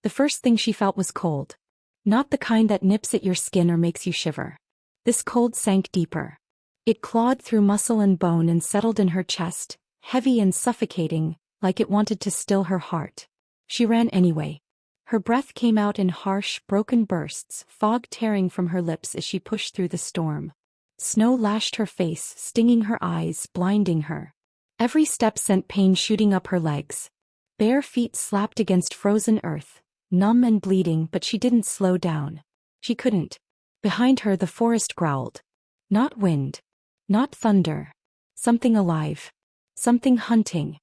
The first thing she felt was cold. Not the kind that nips at your skin or makes you shiver. This cold sank deeper. It clawed through muscle and bone and settled in her chest, heavy and suffocating, like it wanted to still her heart. She ran anyway. Her breath came out in harsh, broken bursts, fog tearing from her lips as she pushed through the storm. Snow lashed her face, stinging her eyes, blinding her. Every step sent pain shooting up her legs. Bare feet slapped against frozen earth, numb and bleeding, but she didn't slow down. She couldn't. Behind her the forest growled. Not wind. Not thunder. Something alive. Something hunting.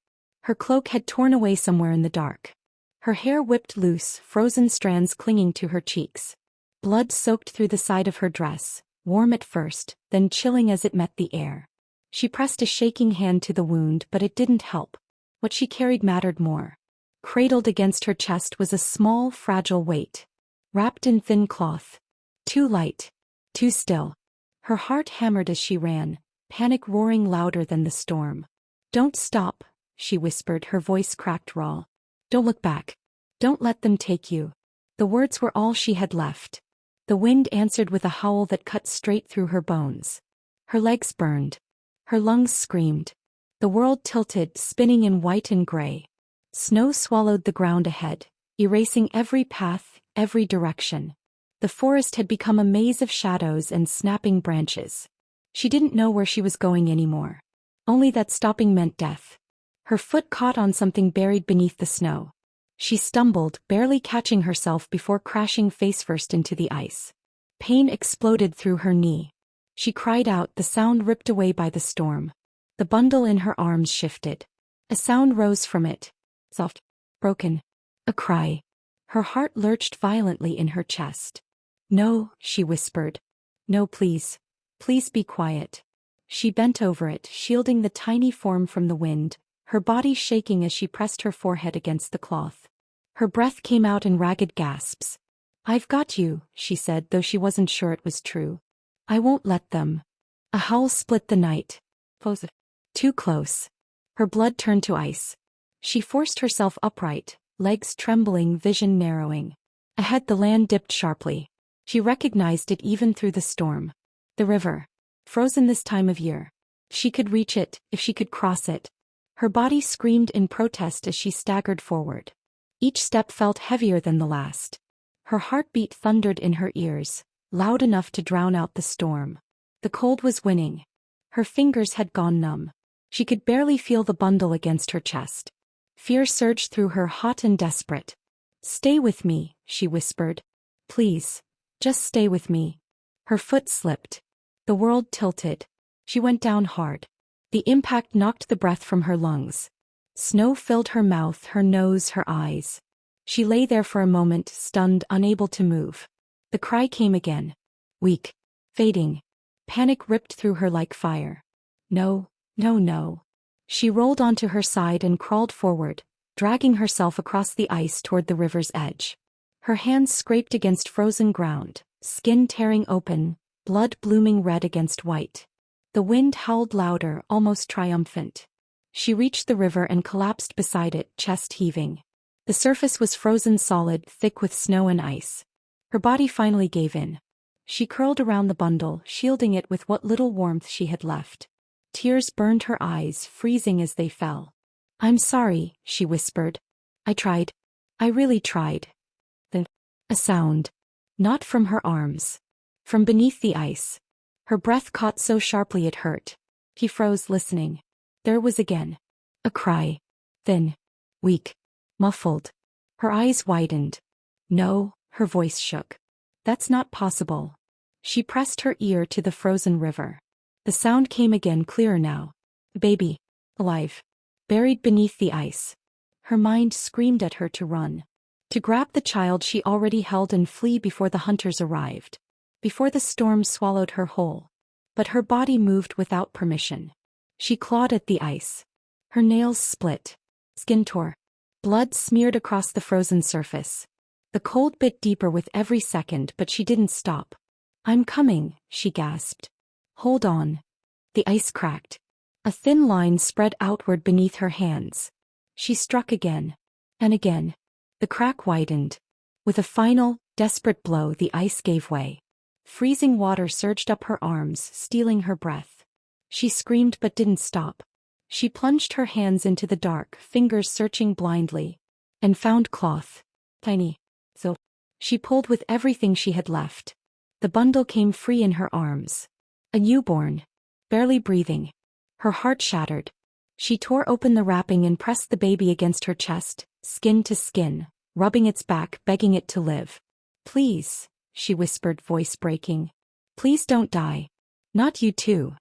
Her cloak had torn away somewhere in the dark. Her hair whipped loose, frozen strands clinging to her cheeks. Blood soaked through the side of her dress, warm at first, then chilling as it met the air. She pressed a shaking hand to the wound, but it didn't help. What she carried mattered more. Cradled against her chest was a small, fragile weight. Wrapped in thin cloth. Too light. Too still. Her heart hammered as she ran, panic roaring louder than the storm. "Don't stop," she whispered, her voice cracked raw. "Don't look back. Don't let them take you." The words were all she had left. The wind answered with a howl that cut straight through her bones. Her legs burned. Her lungs screamed. The world tilted, spinning in white and gray. Snow swallowed the ground ahead, erasing every path, every direction. The forest had become a maze of shadows and snapping branches. She didn't know where she was going anymore. Only that stopping meant death. Her foot caught on something buried beneath the snow. She stumbled, barely catching herself before crashing face-first into the ice. Pain exploded through her knee. She cried out, the sound ripped away by the storm. The bundle in her arms shifted. A sound rose from it. Soft. Broken. A cry. Her heart lurched violently in her chest. "No," she whispered. "No, please. Please be quiet." She bent over it, shielding the tiny form from the wind, her body shaking as she pressed her forehead against the cloth. Her breath came out in ragged gasps. "I've got you," she said, though she wasn't sure it was true. "I won't let them." A howl split the night. Close. Too close. Her blood turned to ice. She forced herself upright, legs trembling, vision narrowing. Ahead the land dipped sharply. She recognized it even through the storm. The river. Frozen this time of year. She could reach it, if she could cross it. Her body screamed in protest as she staggered forward. Each step felt heavier than the last. Her heartbeat thundered in her ears, loud enough to drown out the storm. The cold was winning. Her fingers had gone numb. She could barely feel the bundle against her chest. Fear surged through her, hot and desperate. "Stay with me," she whispered. "Please. Just stay with me." Her foot slipped. The world tilted. She went down hard. The impact knocked the breath from her lungs. Snow filled her mouth, her nose, her eyes. She lay there for a moment, stunned, unable to move. The cry came again. Weak. Fading. Panic ripped through her like fire. "No, no, no." She rolled onto her side and crawled forward, dragging herself across the ice toward the river's edge. Her hands scraped against frozen ground, skin tearing open, blood blooming red against white. The wind howled louder, almost triumphant. She reached the river and collapsed beside it, chest heaving. The surface was frozen solid, thick with snow and ice. Her body finally gave in. She curled around the bundle, shielding it with what little warmth she had left. Tears burned her eyes, freezing as they fell. "I'm sorry," she whispered. "I tried. I really tried." A sound. Not from her arms. From beneath the ice. Her breath caught so sharply it hurt. He froze, listening. There was again. A cry. Thin. Weak. Muffled. Her eyes widened. "No," her voice shook. "That's not possible." She pressed her ear to the frozen river. The sound came again, clearer now. Baby. Alive. Buried beneath the ice. Her mind screamed at her to run. To grab the child she already held and flee before the hunters arrived. Before the storm swallowed her whole. But her body moved without permission. She clawed at the ice. Her nails split. Skin tore. Blood smeared across the frozen surface. The cold bit deeper with every second, but she didn't stop. "I'm coming," she gasped. "Hold on." The ice cracked. A thin line spread outward beneath her hands. She struck again. And again. The crack widened. With a final, desperate blow, the ice gave way. Freezing water surged up her arms, stealing her breath. She screamed but didn't stop. She plunged her hands into the dark, fingers searching blindly, and found cloth. Tiny. So she pulled with everything she had left. The bundle came free in her arms. A newborn. Barely breathing. Her heart shattered. She tore open the wrapping and pressed the baby against her chest, skin to skin, rubbing its back, begging it to live. Please, she whispered, voice breaking. Please don't die. Not you too.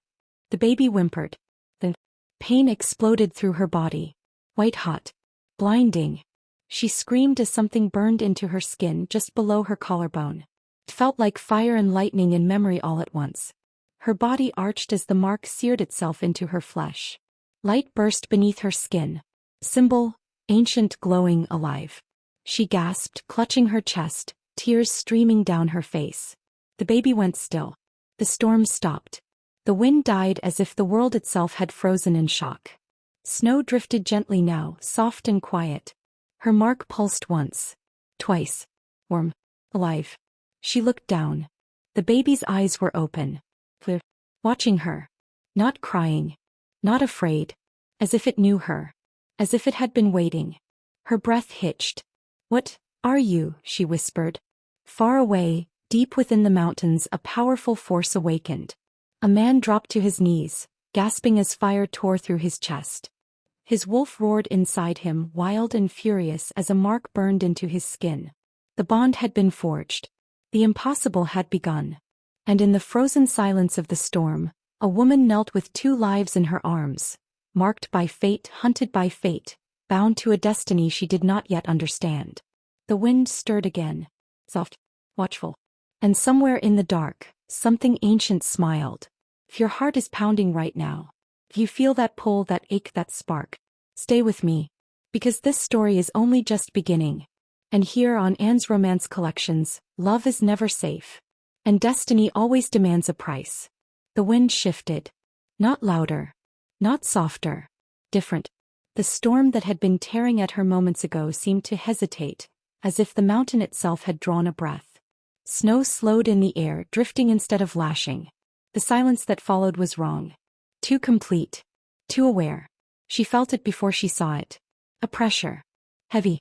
The baby whimpered. The pain exploded through her body. White hot. Blinding. She screamed as something burned into her skin just below her collarbone. It felt like fire and lightning in memory all at once. Her body arched as the mark seared itself into her flesh. Light burst beneath her skin. Symbol, ancient, glowing, alive. She gasped, clutching her chest, tears streaming down her face. The baby went still. The storm stopped. The wind died as if the world itself had frozen in shock. Snow drifted gently now, soft and quiet. Her mark pulsed once. Twice. Warm. Alive. She looked down. The baby's eyes were open. Clear. Watching her. Not crying. Not afraid. As if it knew her. As if it had been waiting. Her breath hitched. What are you? She whispered. Far away, deep within the mountains, a powerful force awakened. A man dropped to his knees, gasping as fire tore through his chest. His wolf roared inside him, wild and furious as a mark burned into his skin. The bond had been forged. The impossible had begun. And in the frozen silence of the storm, a woman knelt with 2 lives in her arms, marked by fate, hunted by fate, bound to a destiny she did not yet understand. The wind stirred again, soft, watchful. And somewhere in the dark, something ancient smiled. If your heart is pounding right now, if you feel that pull, that ache, that spark, stay with me. Because this story is only just beginning. And here on Anne's Romance Collections, love is never safe. And destiny always demands a price. The wind shifted. Not louder. Not softer. Different. The storm that had been tearing at her moments ago seemed to hesitate, as if the mountain itself had drawn a breath. Snow slowed in the air, drifting instead of lashing. The silence that followed was wrong. Too complete. Too aware. She felt it before she saw it. A pressure. Heavy.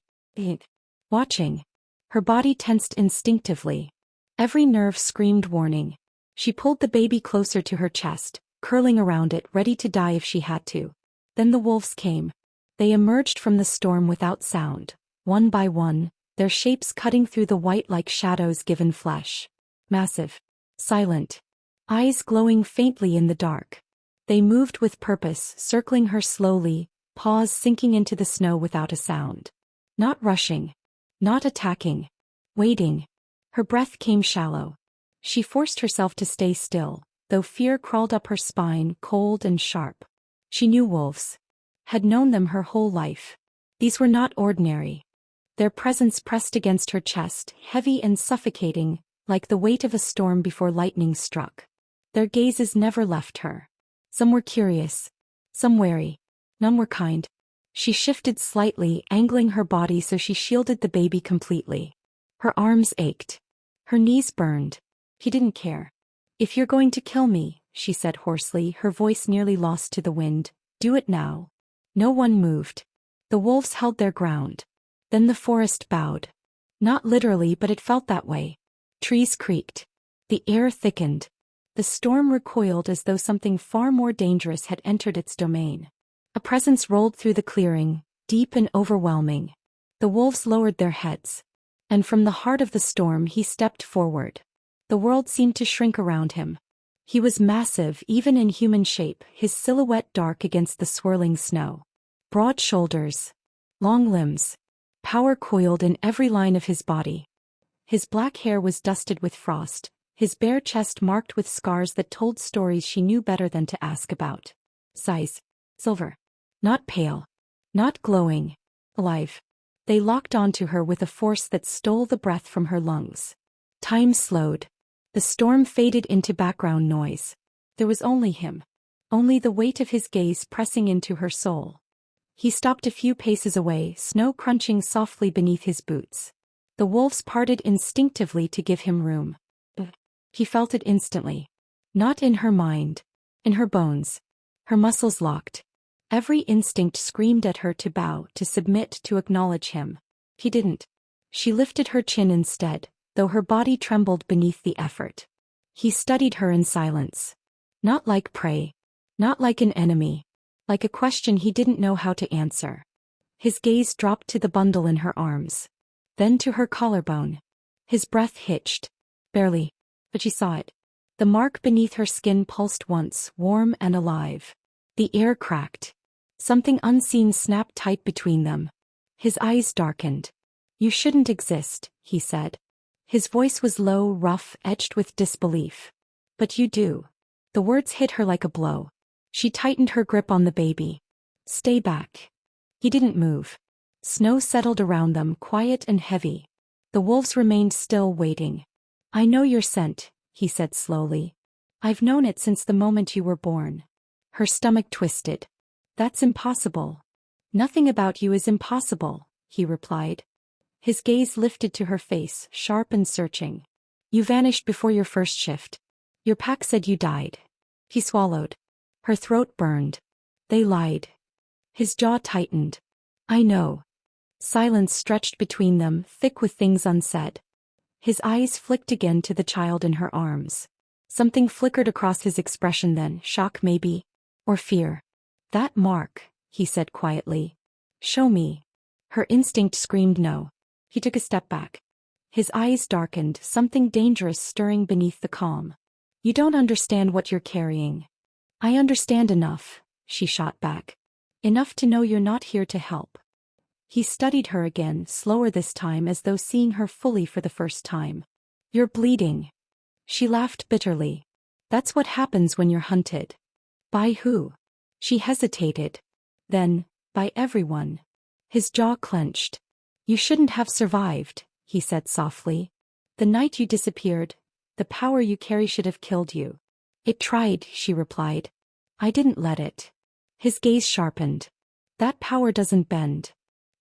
Watching. Her body tensed instinctively. Every nerve screamed warning. She pulled the baby closer to her chest, curling around it, ready to die if she had to. Then the wolves came. They emerged from the storm without sound, one by one, their shapes cutting through the white like shadows given flesh. Massive. Silent. Eyes glowing faintly in the dark. They moved with purpose, circling her slowly, paws sinking into the snow without a sound. Not rushing. Not attacking. Waiting. Her breath came shallow. She forced herself to stay still, though fear crawled up her spine, cold and sharp. She knew wolves. Had known them her whole life. These were not ordinary. Their presence pressed against her chest, heavy and suffocating, like the weight of a storm before lightning struck. Their gazes never left her. Some were curious. Some wary. None were kind. She shifted slightly, angling her body so she shielded the baby completely. Her arms ached. Her knees burned. He didn't care. If you're going to kill me, she said hoarsely, her voice nearly lost to the wind, do it now. No one moved. The wolves held their ground. Then the forest bowed. Not literally, but it felt that way. Trees creaked. The air thickened. The storm recoiled as though something far more dangerous had entered its domain. A presence rolled through the clearing, deep and overwhelming. The wolves lowered their heads. And from the heart of the storm he stepped forward. The world seemed to shrink around him. He was massive, even in human shape, his silhouette dark against the swirling snow. Broad shoulders. Long limbs. Power coiled in every line of his body. His black hair was dusted with frost, his bare chest marked with scars that told stories she knew better than to ask about. Size. Silver. Not pale. Not glowing. Alive. They locked onto her with a force that stole the breath from her lungs. Time slowed. The storm faded into background noise. There was only him. Only the weight of his gaze pressing into her soul. He stopped a few paces away, snow crunching softly beneath his boots. The wolves parted instinctively to give him room. He felt it instantly. Not in her mind. In her bones. Her muscles locked. Every instinct screamed at her to bow, to submit, to acknowledge him. He didn't. She lifted her chin instead, though her body trembled beneath the effort. He studied her in silence. Not like prey. Not like an enemy. Like a question he didn't know how to answer. His gaze dropped to the bundle in her arms. Then to her collarbone. His breath hitched. Barely. But she saw it. The mark beneath her skin pulsed once, warm and alive. The air cracked. Something unseen snapped tight between them. His eyes darkened. You shouldn't exist, he said. His voice was low, rough, etched with disbelief. But you do. The words hit her like a blow. She tightened her grip on the baby. Stay back. He didn't move. Snow settled around them, quiet and heavy. The wolves remained still, waiting. I know your scent, he said slowly. I've known it since the moment you were born. Her stomach twisted. That's impossible. Nothing about you is impossible, he replied. His gaze lifted to her face, sharp and searching. You vanished before your first shift. Your pack said you died. He swallowed. Her throat burned. They lied. His jaw tightened. I know. Silence stretched between them, thick with things unsaid. His eyes flicked again to the child in her arms. Something flickered across his expression then, shock maybe, or fear. That mark, he said quietly. Show me. Her instinct screamed no. He took a step back. His eyes darkened, something dangerous stirring beneath the calm. You don't understand what you're carrying. I understand enough, she shot back. Enough to know you're not here to help. He studied her again, slower this time, as though seeing her fully for the first time. You're bleeding. She laughed bitterly. That's what happens when you're hunted. By who? She hesitated. Then, by everyone. His jaw clenched. You shouldn't have survived, he said softly. The night you disappeared, the power you carry should have killed you. It tried, she replied. I didn't let it. His gaze sharpened. That power doesn't bend.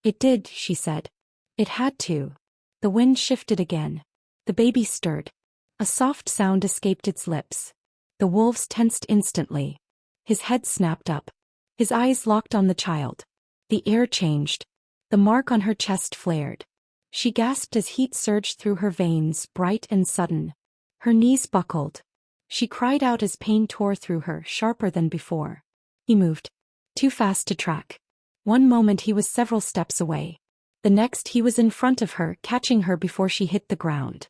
It did, she said. It had to. The wind shifted again. The baby stirred. A soft sound escaped its lips. The wolves tensed instantly. His head snapped up. His eyes locked on the child. The air changed. The mark on her chest flared. She gasped as heat surged through her veins, bright and sudden. Her knees buckled. She cried out as pain tore through her, sharper than before. He moved. Too fast to track. One moment he was several steps away. The next he was in front of her, catching her before she hit the ground.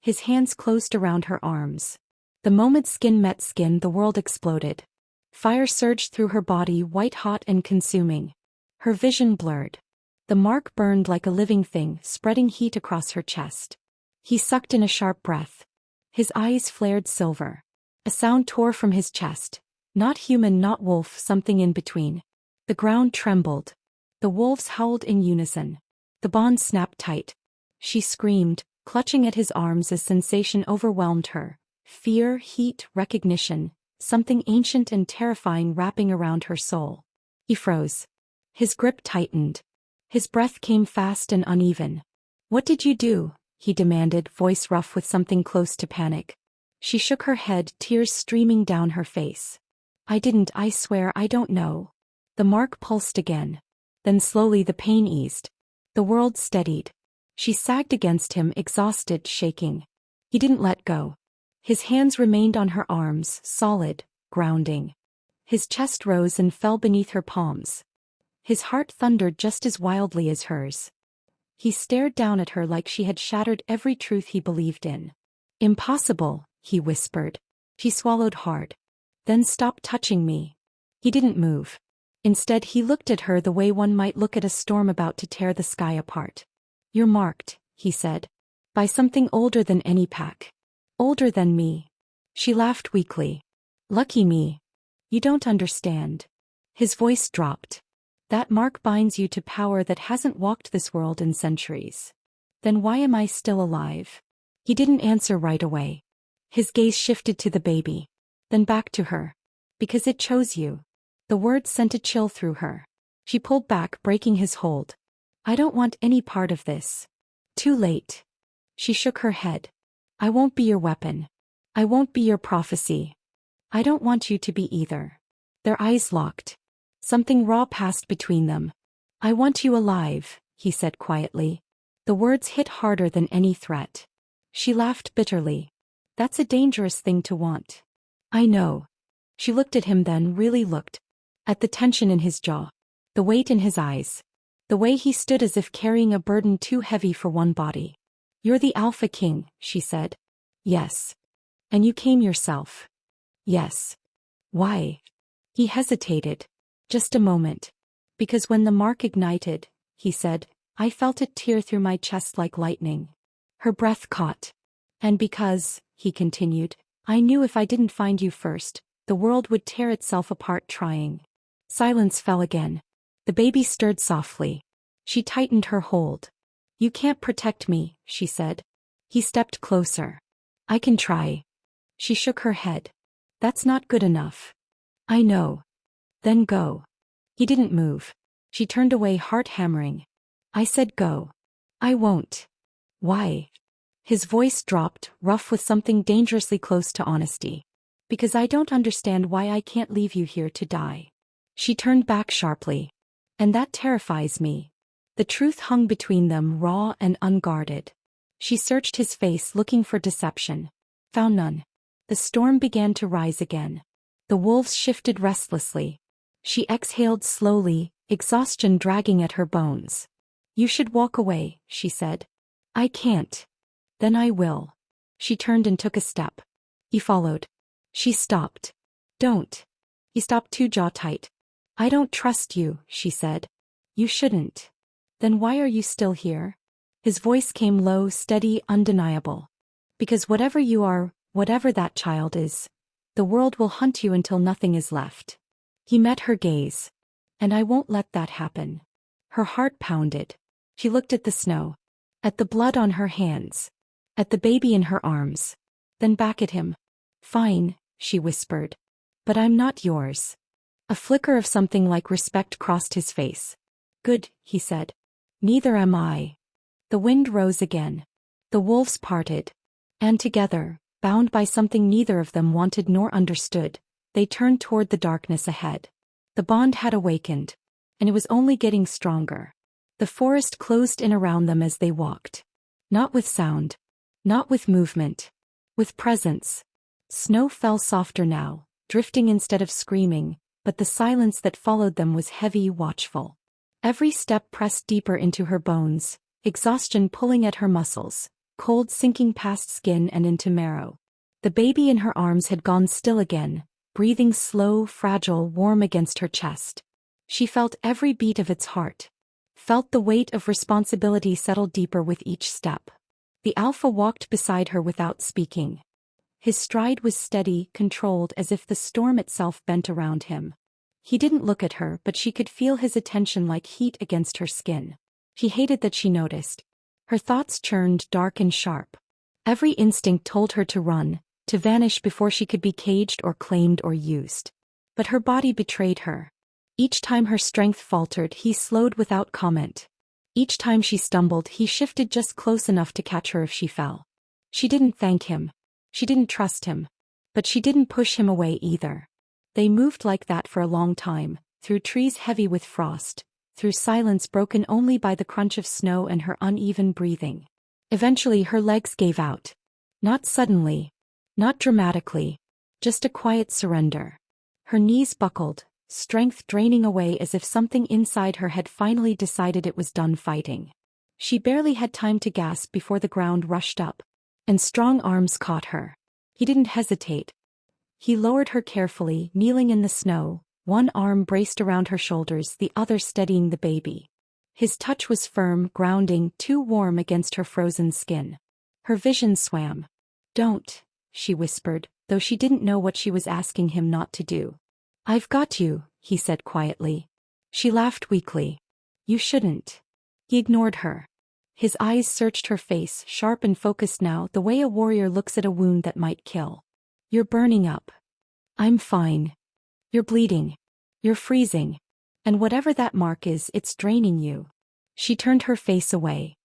His hands closed around her arms. The moment skin met skin, the world exploded. Fire surged through her body, white-hot and consuming. Her vision blurred. The mark burned like a living thing, spreading heat across her chest. He sucked in a sharp breath. His eyes flared silver. A sound tore from his chest. Not human, not wolf, something in between. The ground trembled. The wolves howled in unison. The bond snapped tight. She screamed, clutching at his arms as sensation overwhelmed her. Fear, heat, recognition, something ancient and terrifying wrapping around her soul. He froze. His grip tightened. His breath came fast and uneven. What did you do? He demanded, voice rough with something close to panic. She shook her head, tears streaming down her face. I didn't, I swear I don't know. The mark pulsed again. Then slowly the pain eased. The world steadied. She sagged against him, exhausted, shaking. He didn't let go. His hands remained on her arms, solid, grounding. His chest rose and fell beneath her palms. His heart thundered just as wildly as hers. He stared down at her like she had shattered every truth he believed in. Impossible, he whispered. She swallowed hard. Then stop touching me. He didn't move. Instead he looked at her the way one might look at a storm about to tear the sky apart. You're marked, he said. By something older than any pack. Older than me. She laughed weakly. Lucky me. You don't understand. His voice dropped. That mark binds you to power that hasn't walked this world in centuries. Then why am I still alive? He didn't answer right away. His gaze shifted to the baby. Then back to her. Because it chose you. The words sent a chill through her. She pulled back, breaking his hold. I don't want any part of this. Too late. She shook her head. I won't be your weapon. I won't be your prophecy. I don't want you to be either. Their eyes locked. Something raw passed between them. I want you alive, he said quietly. The words hit harder than any threat. She laughed bitterly. That's a dangerous thing to want. I know. She looked at him, then really looked. At the tension in his jaw. The weight in his eyes. The way he stood as if carrying a burden too heavy for one body. You're the Alpha King, she said. Yes. And you came yourself. Yes. Why? He hesitated. Just a moment. Because when the mark ignited, he said, I felt it tear through my chest like lightning. Her breath caught. And because, he continued, I knew if I didn't find you first, the world would tear itself apart trying. Silence fell again. The baby stirred softly. She tightened her hold. You can't protect me, she said. He stepped closer. I can try. She shook her head. That's not good enough. I know. Then go. He didn't move. She turned away, heart hammering. I said go. I won't. Why? His voice dropped, rough with something dangerously close to honesty. Because I don't understand why I can't leave you here to die. She turned back sharply. And that terrifies me. The truth hung between them, raw and unguarded. She searched his face, looking for deception. Found none. The storm began to rise again. The wolves shifted restlessly. She exhaled slowly, exhaustion dragging at her bones. You should walk away, she said. I can't. Then I will. She turned and took a step. He followed. She stopped. Don't. He stopped too, jaw tight. I don't trust you, she said. You shouldn't. Then why are you still here? His voice came low, steady, undeniable. Because whatever you are, whatever that child is, the world will hunt you until nothing is left. He met her gaze. And I won't let that happen. Her heart pounded. She looked at the snow. At the blood on her hands. At the baby in her arms. Then back at him. Fine, she whispered. But I'm not yours. A flicker of something like respect crossed his face. Good, he said. Neither am I. The wind rose again. The wolves parted. And together, bound by something neither of them wanted nor understood, they turned toward the darkness ahead. The bond had awakened. And it was only getting stronger. The forest closed in around them as they walked. Not with sound. Not with movement. With presence. Snow fell softer now, drifting instead of screaming, but the silence that followed them was heavy, watchful. Every step pressed deeper into her bones, exhaustion pulling at her muscles, cold sinking past skin and into marrow. The baby in her arms had gone still again, breathing slow, fragile, warm against her chest. She felt every beat of its heart. Felt the weight of responsibility settle deeper with each step. The alpha walked beside her without speaking. His stride was steady, controlled, as if the storm itself bent around him. He didn't look at her, but she could feel his attention like heat against her skin. She hated that she noticed. Her thoughts churned, dark and sharp. Every instinct told her to run, to vanish before she could be caged or claimed or used. But her body betrayed her. Each time her strength faltered, he slowed without comment. Each time she stumbled, he shifted just close enough to catch her if she fell. She didn't thank him. She didn't trust him. But she didn't push him away either. They moved like that for a long time, through trees heavy with frost, through silence broken only by the crunch of snow and her uneven breathing. Eventually her legs gave out. Not suddenly. Not dramatically. Just a quiet surrender. Her knees buckled, strength draining away as if something inside her had finally decided it was done fighting. She barely had time to gasp before the ground rushed up, and strong arms caught her. He didn't hesitate. He lowered her carefully, kneeling in the snow, one arm braced around her shoulders, the other steadying the baby. His touch was firm, grounding, too warm against her frozen skin. Her vision swam. Don't, she whispered, though she didn't know what she was asking him not to do. I've got you, he said quietly. She laughed weakly. You shouldn't. He ignored her. His eyes searched her face, sharp and focused now, the way a warrior looks at a wound that might kill. You're burning up. I'm fine. You're bleeding. You're freezing. And whatever that mark is, it's draining you. She turned her face away.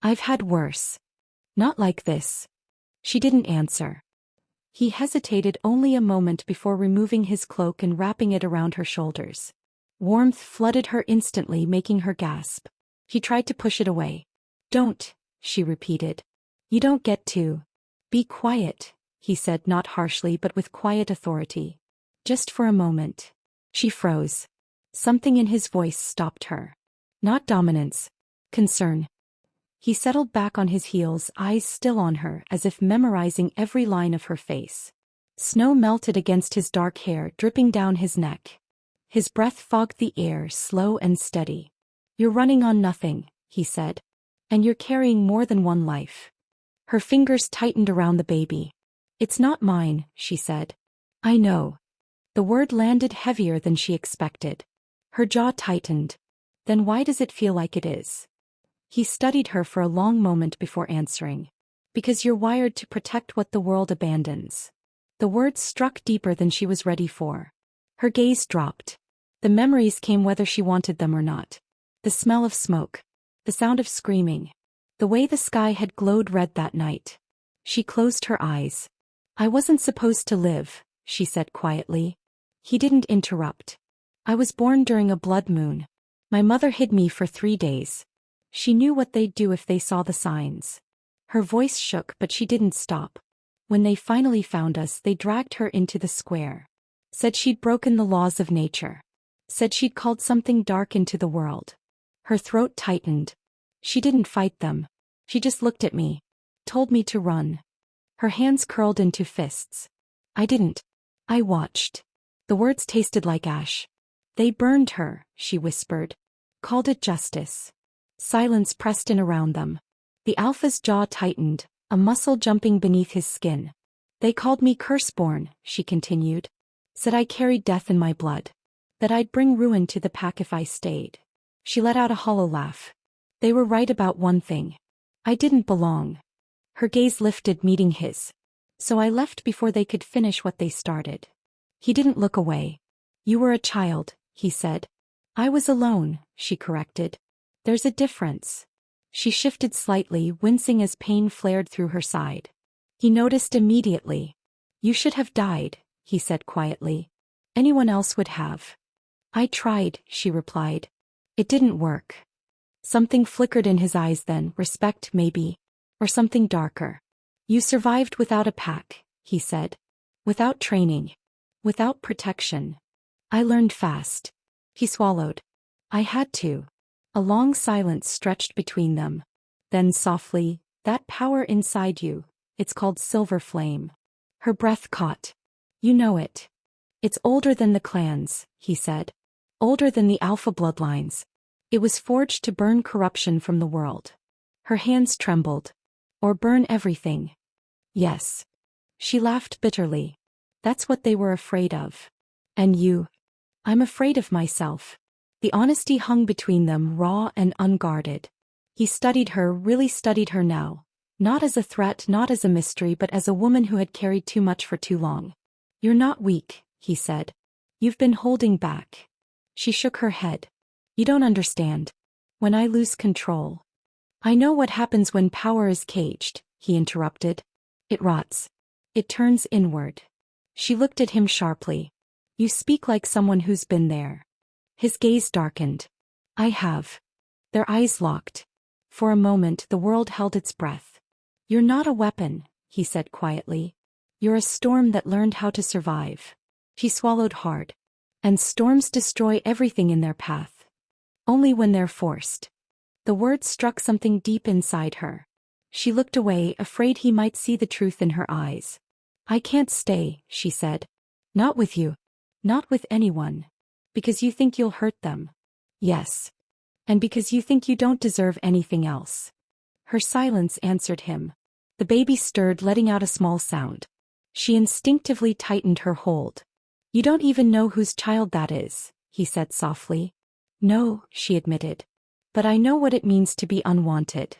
I've had worse. Not like this. She didn't answer. He hesitated only a moment before removing his cloak and wrapping it around her shoulders. Warmth flooded her instantly, making her gasp. He tried to push it away. Don't, she repeated. You don't get to. Be quiet, he said, not harshly but with quiet authority. Just for a moment. She froze. Something in his voice stopped her. Not dominance. Concern. He settled back on his heels, eyes still on her, as if memorizing every line of her face. Snow melted against his dark hair, dripping down his neck. His breath fogged the air, slow and steady. You're running on nothing, he said. And you're carrying more than one life. Her fingers tightened around the baby. It's not mine, she said. I know. The word landed heavier than she expected. Her jaw tightened. Then why does it feel like it is? He studied her for a long moment before answering. Because you're wired to protect what the world abandons. The words struck deeper than she was ready for. Her gaze dropped. The memories came whether she wanted them or not. The smell of smoke. The sound of screaming. The way the sky had glowed red that night. She closed her eyes. I wasn't supposed to live, she said quietly. He didn't interrupt. I was born during a blood moon. My mother hid me for 3 days. She knew what they'd do if they saw the signs. Her voice shook, but she didn't stop. When they finally found us, they dragged her into the square. Said she'd broken the laws of nature. Said she'd called something dark into the world. Her throat tightened. She didn't fight them. She just looked at me. Told me to run. Her hands curled into fists. I didn't. I watched. The words tasted like ash. They burned her, she whispered. Called it justice. Silence pressed in around them. The alpha's jaw tightened, a muscle jumping beneath his skin. They called me curse-born, she continued. Said I carried death in my blood. That I'd bring ruin to the pack if I stayed. She let out a hollow laugh. They were right about one thing. I didn't belong. Her gaze lifted, meeting his. So I left before they could finish what they started. He didn't look away. You were a child, he said. I was alone, she corrected. There's a difference. She shifted slightly, wincing as pain flared through her side. He noticed immediately. You should have died, he said quietly. Anyone else would have. I tried, she replied. It didn't work. Something flickered in his eyes then, respect maybe. Or something darker. You survived without a pack, he said. Without training. Without protection. I learned fast. He swallowed. I had to. A long silence stretched between them. Then softly, that power inside you, it's called silver flame. Her breath caught. You know it. It's older than the clans, he said. Older than the alpha bloodlines. It was forged to burn corruption from the world. Her hands trembled. Or burn everything. Yes. She laughed bitterly. That's what they were afraid of. And you? I'm afraid of myself. The honesty hung between them, raw and unguarded. He studied her, really studied her now. Not as a threat, not as a mystery, but as a woman who had carried too much for too long. You're not weak, he said. You've been holding back. She shook her head. You don't understand. When I lose control. I know what happens when power is caged, he interrupted. It rots. It turns inward. She looked at him sharply. You speak like someone who's been there. His gaze darkened. I have. Their eyes locked. For a moment the world held its breath. You're not a weapon, he said quietly. You're a storm that learned how to survive. She swallowed hard. And storms destroy everything in their path. Only when they're forced. The words struck something deep inside her. She looked away, afraid he might see the truth in her eyes. I can't stay, she said. Not with you. Not with anyone. Because you think you'll hurt them. Yes. And because you think you don't deserve anything else. Her silence answered him. The baby stirred, letting out a small sound. She instinctively tightened her hold. You don't even know whose child that is, he said softly. No, she admitted. But I know what it means to be unwanted.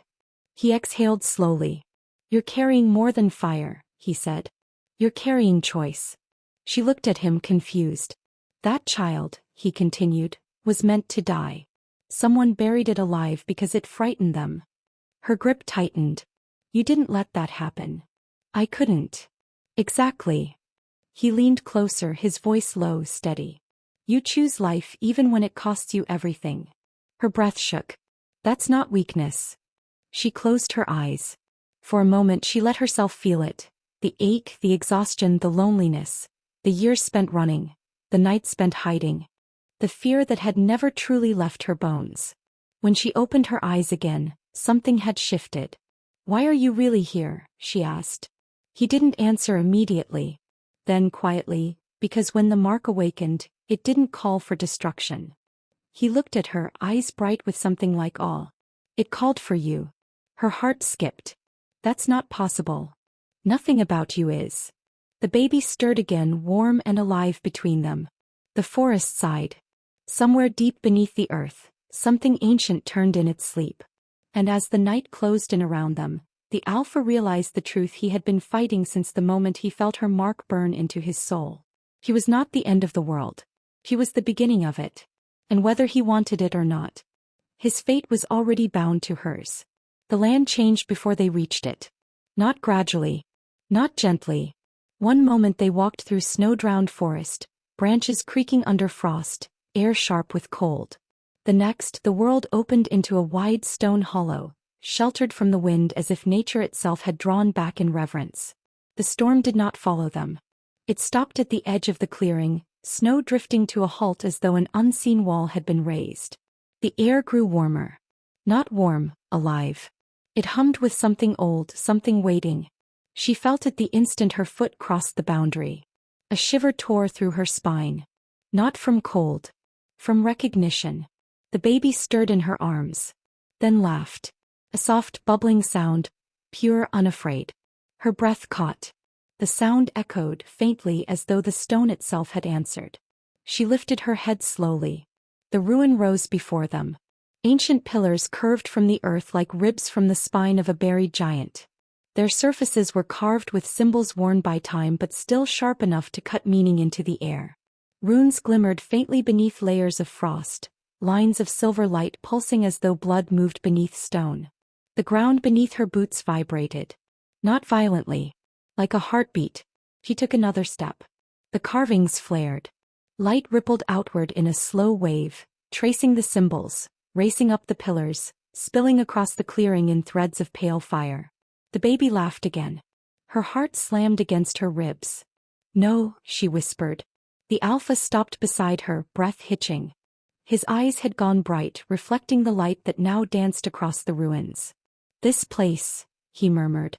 He exhaled slowly. You're carrying more than fire, he said. You're carrying choice. She looked at him confused. That child, he continued, was meant to die. Someone buried it alive because it frightened them. Her grip tightened. You didn't let that happen. I couldn't. Exactly. He leaned closer, his voice low, steady. You choose life even when it costs you everything. Her breath shook. That's not weakness. She closed her eyes. For a moment she let herself feel it. The ache, the exhaustion, the loneliness. The years spent running. The nights spent hiding. The fear that had never truly left her bones. When she opened her eyes again, something had shifted. Why are you really here? She asked. He didn't answer immediately. Then quietly, because when the mark awakened, it didn't call for destruction. He looked at her, eyes bright with something like awe. It called for you. Her heart skipped. That's not possible. Nothing about you is. The baby stirred again, warm and alive between them. The forest sighed. Somewhere deep beneath the earth, something ancient turned in its sleep. And as the night closed in around them, the Alpha realized the truth he had been fighting since the moment he felt her mark burn into his soul. He was not the end of the world. He was the beginning of it. And whether he wanted it or not, his fate was already bound to hers. The land changed before they reached it. Not gradually. Not gently. One moment they walked through snow-drowned forest, branches creaking under frost, air sharp with cold. The next, the world opened into a wide stone hollow, sheltered from the wind as if nature itself had drawn back in reverence. The storm did not follow them. It stopped at the edge of the clearing, snow drifting to a halt as though an unseen wall had been raised. The air grew warmer. Not warm, alive. It hummed with something old, something waiting. She felt it the instant her foot crossed the boundary. A shiver tore through her spine. Not from cold. From recognition. The baby stirred in her arms. Then laughed. A soft bubbling sound, pure, unafraid. Her breath caught. The sound echoed faintly as though the stone itself had answered. She lifted her head slowly. The ruin rose before them. Ancient pillars curved from the earth like ribs from the spine of a buried giant. Their surfaces were carved with symbols worn by time but still sharp enough to cut meaning into the air. Runes glimmered faintly beneath layers of frost, lines of silver light pulsing as though blood moved beneath stone. The ground beneath her boots vibrated. Not violently. Like a heartbeat. She took another step. The carvings flared. Light rippled outward in a slow wave, tracing the symbols, racing up the pillars, spilling across the clearing in threads of pale fire. The baby laughed again. Her heart slammed against her ribs. No, she whispered. The Alpha stopped beside her, breath hitching. His eyes had gone bright, reflecting the light that now danced across the ruins. This place, he murmured.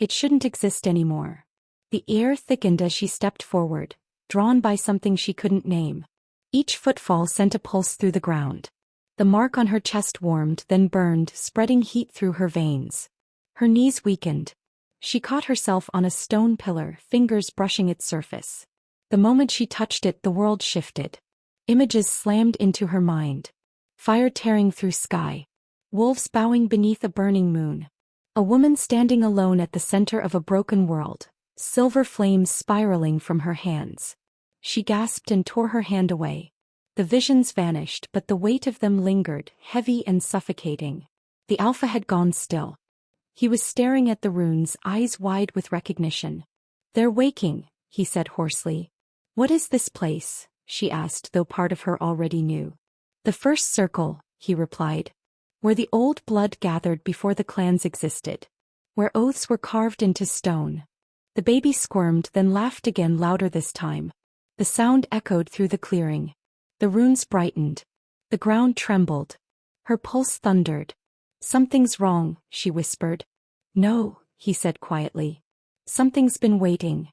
It shouldn't exist anymore. The air thickened as she stepped forward, drawn by something she couldn't name. Each footfall sent a pulse through the ground. The mark on her chest warmed, then burned, spreading heat through her veins. Her knees weakened. She caught herself on a stone pillar, fingers brushing its surface. The moment she touched it, the world shifted. Images slammed into her mind. Fire tearing through sky. Wolves bowing beneath a burning moon. A woman standing alone at the center of a broken world, silver flames spiraling from her hands. She gasped and tore her hand away. The visions vanished, but the weight of them lingered, heavy and suffocating. The Alpha had gone still. He was staring at the runes, eyes wide with recognition. They're waking, he said hoarsely. What is this place? She asked, though part of her already knew. The first circle, he replied. Where the old blood gathered before the clans existed. Where oaths were carved into stone. The baby squirmed, then laughed again, louder this time. The sound echoed through the clearing. The runes brightened. The ground trembled. Her pulse thundered. Something's wrong, she whispered. No, he said quietly. Something's been waiting.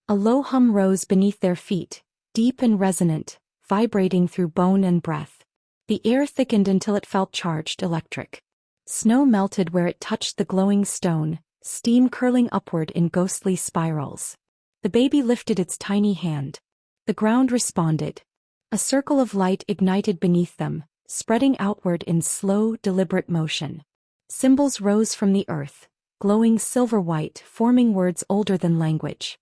A low hum rose beneath their feet, deep and resonant, vibrating through bone and breath. The air thickened until it felt charged, electric. Snow melted where it touched the glowing stone, steam curling upward in ghostly spirals. The baby lifted its tiny hand. The ground responded. A circle of light ignited beneath them, spreading outward in slow, deliberate motion. Symbols rose from the earth, glowing silver-white, forming words older than language.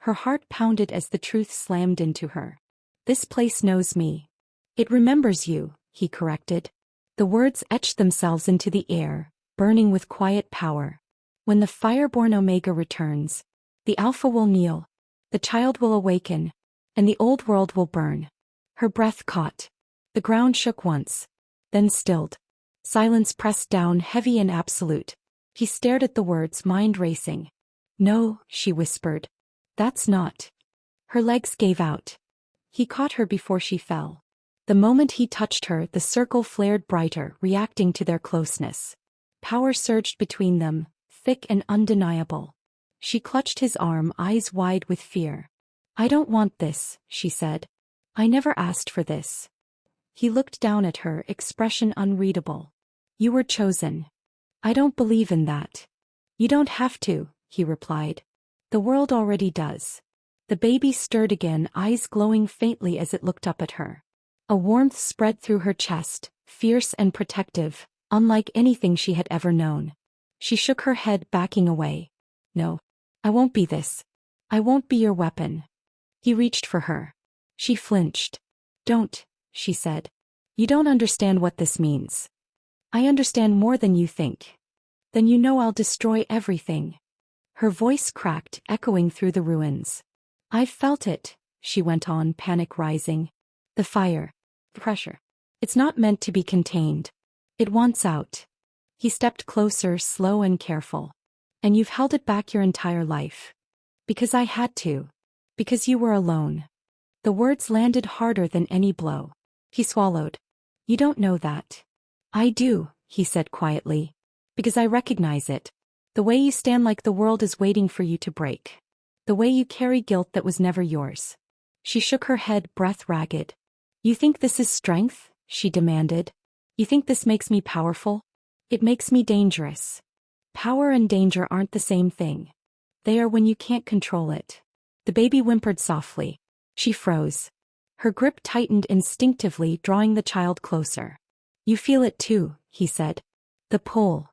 Her heart pounded as the truth slammed into her. This place knows me. It remembers you, he corrected. The words etched themselves into the air, burning with quiet power. When the fireborn Omega returns, the Alpha will kneel, the child will awaken, and the old world will burn. Her breath caught. The ground shook once, then stilled. Silence pressed down heavy and absolute. He stared at the words, mind racing. No, she whispered. That's not. Her legs gave out. He caught her before she fell. The moment he touched her, the circle flared brighter, reacting to their closeness. Power surged between them, thick and undeniable. She clutched his arm, eyes wide with fear. I don't want this, she said. I never asked for this. He looked down at her, expression unreadable. You were chosen. I don't believe in that. You don't have to, he replied. The world already does. The baby stirred again, eyes glowing faintly as it looked up at her. A warmth spread through her chest, fierce and protective, unlike anything she had ever known. She shook her head, backing away. No. I won't be this. I won't be your weapon. He reached for her. She flinched. Don't, she said. You don't understand what this means. I understand more than you think. Then you know I'll destroy everything. Her voice cracked, echoing through the ruins. I've felt it, she went on, panic rising. The fire. The pressure. It's not meant to be contained. It wants out. He stepped closer, slow and careful. And you've held it back your entire life. Because I had to. Because you were alone. The words landed harder than any blow. He swallowed. You don't know that. I do, he said quietly. Because I recognize it. The way you stand like the world is waiting for you to break. The way you carry guilt that was never yours. She shook her head, breath ragged. You think this is strength? She demanded. You think this makes me powerful? It makes me dangerous. Power and danger aren't the same thing. They are when you can't control it. The baby whimpered softly. She froze. Her grip tightened instinctively, drawing the child closer. You feel it too, he said. The pull.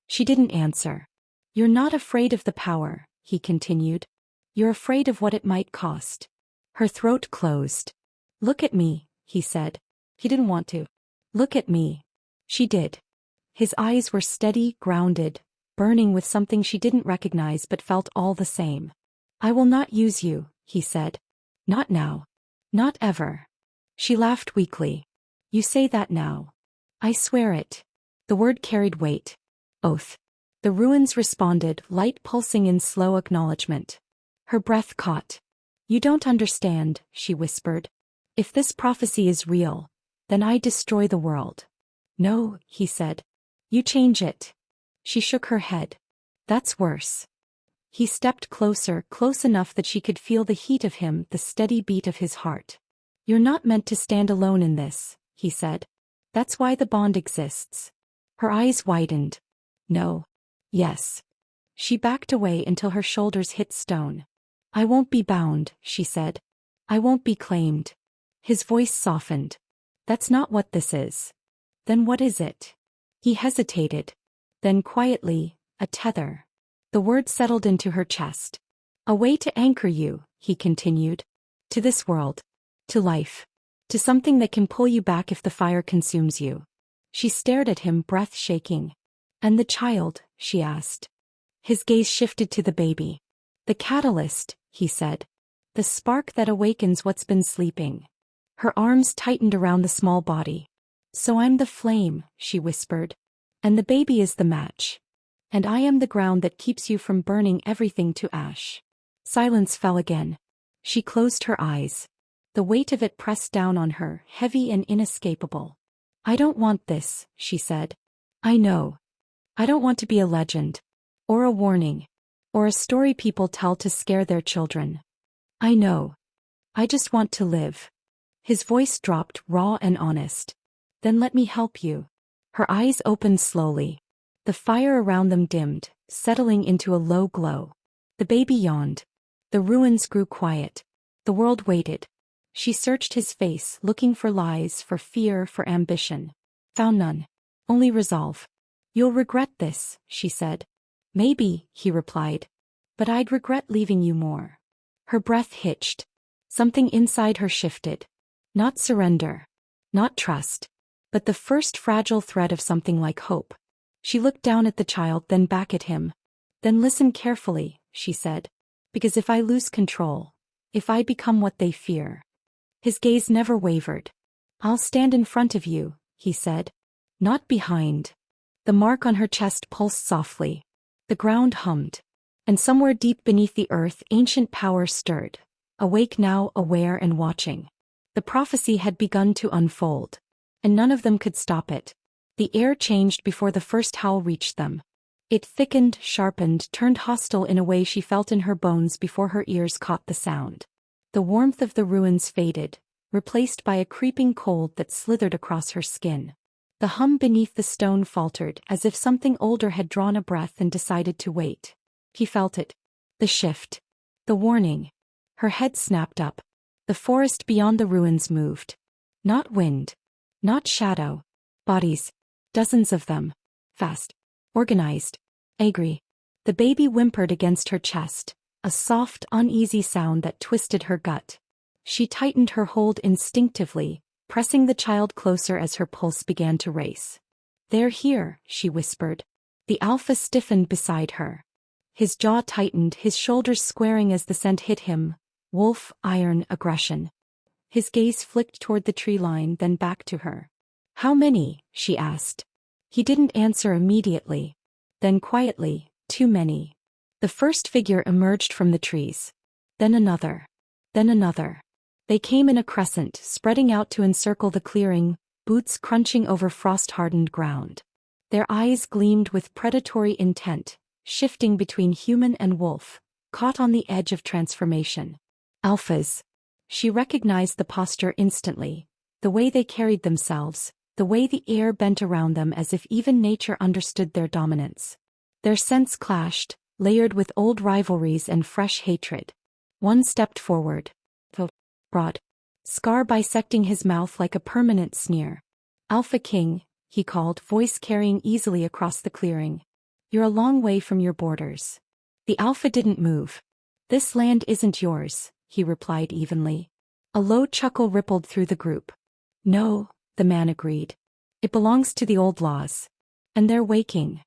She didn't answer. You're not afraid of the power, he continued. You're afraid of what it might cost. Her throat closed. Look at me, he said. He didn't want to. Look at me. She did. His eyes were steady, grounded, burning with something she didn't recognize but felt all the same. I will not use you, he said. Not now. Not ever. She laughed weakly. You say that now. I swear it. The word carried weight. Oath. The ruins responded, light pulsing in slow acknowledgement. Her breath caught. You don't understand, she whispered. If this prophecy is real, then I destroy the world. No, he said. You change it. She shook her head. That's worse. He stepped closer, close enough that she could feel the heat of him, the steady beat of his heart. You're not meant to stand alone in this, he said. That's why the bond exists. Her eyes widened. No. Yes. She backed away until her shoulders hit stone. I won't be bound, she said. I won't be claimed. His voice softened. That's not what this is. Then what is it? He hesitated. Then quietly, a tether. The word settled into her chest. A way to anchor you, he continued. To this world. To life. To something that can pull you back if the fire consumes you. She stared at him, breath shaking. And the child, she asked. His gaze shifted to the baby. The catalyst, he said. The spark that awakens what's been sleeping. Her arms tightened around the small body. So I'm the flame, she whispered. And the baby is the match. And I am the ground that keeps you from burning everything to ash. Silence fell again. She closed her eyes. The weight of it pressed down on her, heavy and inescapable. I don't want this, she said. I know. I don't want to be a legend. Or a warning. Or a story people tell to scare their children. I know. I just want to live. His voice dropped, raw and honest. Then let me help you. Her eyes opened slowly. The fire around them dimmed, settling into a low glow. The baby yawned. The ruins grew quiet. The world waited. She searched his face, looking for lies, for fear, for ambition. Found none. Only resolve. You'll regret this, she said. Maybe, he replied. But I'd regret leaving you more. Her breath hitched. Something inside her shifted. Not surrender. Not trust. But the first fragile thread of something like hope. She looked down at the child, then back at him. Then listen carefully, she said. Because if I lose control, if I become what they fear. His gaze never wavered. I'll stand in front of you, he said. Not behind. The mark on her chest pulsed softly. The ground hummed. And somewhere deep beneath the earth, ancient power stirred. Awake now, aware and watching. The prophecy had begun to unfold. And none of them could stop it. The air changed before the first howl reached them. It thickened, sharpened, turned hostile in a way she felt in her bones before her ears caught the sound. The warmth of the ruins faded, replaced by a creeping cold that slithered across her skin. The hum beneath the stone faltered, as if something older had drawn a breath and decided to wait. He felt it. The shift. The warning. Her head snapped up. The forest beyond the ruins moved. Not wind. Not shadow. Bodies. Dozens of them. Fast. Organized. Angry. The baby whimpered against her chest, a soft, uneasy sound that twisted her gut. She tightened her hold instinctively, pressing the child closer as her pulse began to race. They're here, she whispered. The alpha stiffened beside her. His jaw tightened, his shoulders squaring as the scent hit him. Wolf, iron, aggression. His gaze flicked toward the tree line, then back to her. How many? She asked. He didn't answer immediately. Then quietly, too many. The first figure emerged from the trees. Then another. Then another. They came in a crescent, spreading out to encircle the clearing, boots crunching over frost-hardened ground. Their eyes gleamed with predatory intent, shifting between human and wolf, caught on the edge of transformation. Alphas. She recognized the posture instantly, the way they carried themselves, the way the air bent around them as if even nature understood their dominance. Their scents clashed, layered with old rivalries and fresh hatred. One stepped forward. The broad scar bisecting his mouth like a permanent sneer. Alpha King, he called, voice carrying easily across the clearing. You're a long way from your borders. The alpha didn't move. This land isn't yours, he replied evenly. A low chuckle rippled through the group. No, the man agreed. It belongs to the old laws. And they're waking.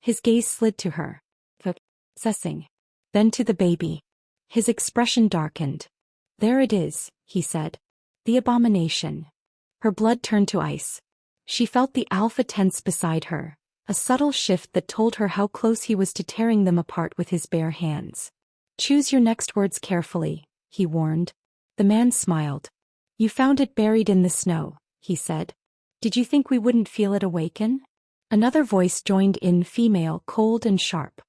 His gaze slid to her. Possessing. Then to the baby. His expression darkened. There it is, he said. The abomination. Her blood turned to ice. She felt the alpha tense beside her, a subtle shift that told her how close he was to tearing them apart with his bare hands. Choose your next words carefully, he warned. The man smiled. You found it buried in the snow, he said. Did you think we wouldn't feel it awaken? Another voice joined in, female, cold and sharp.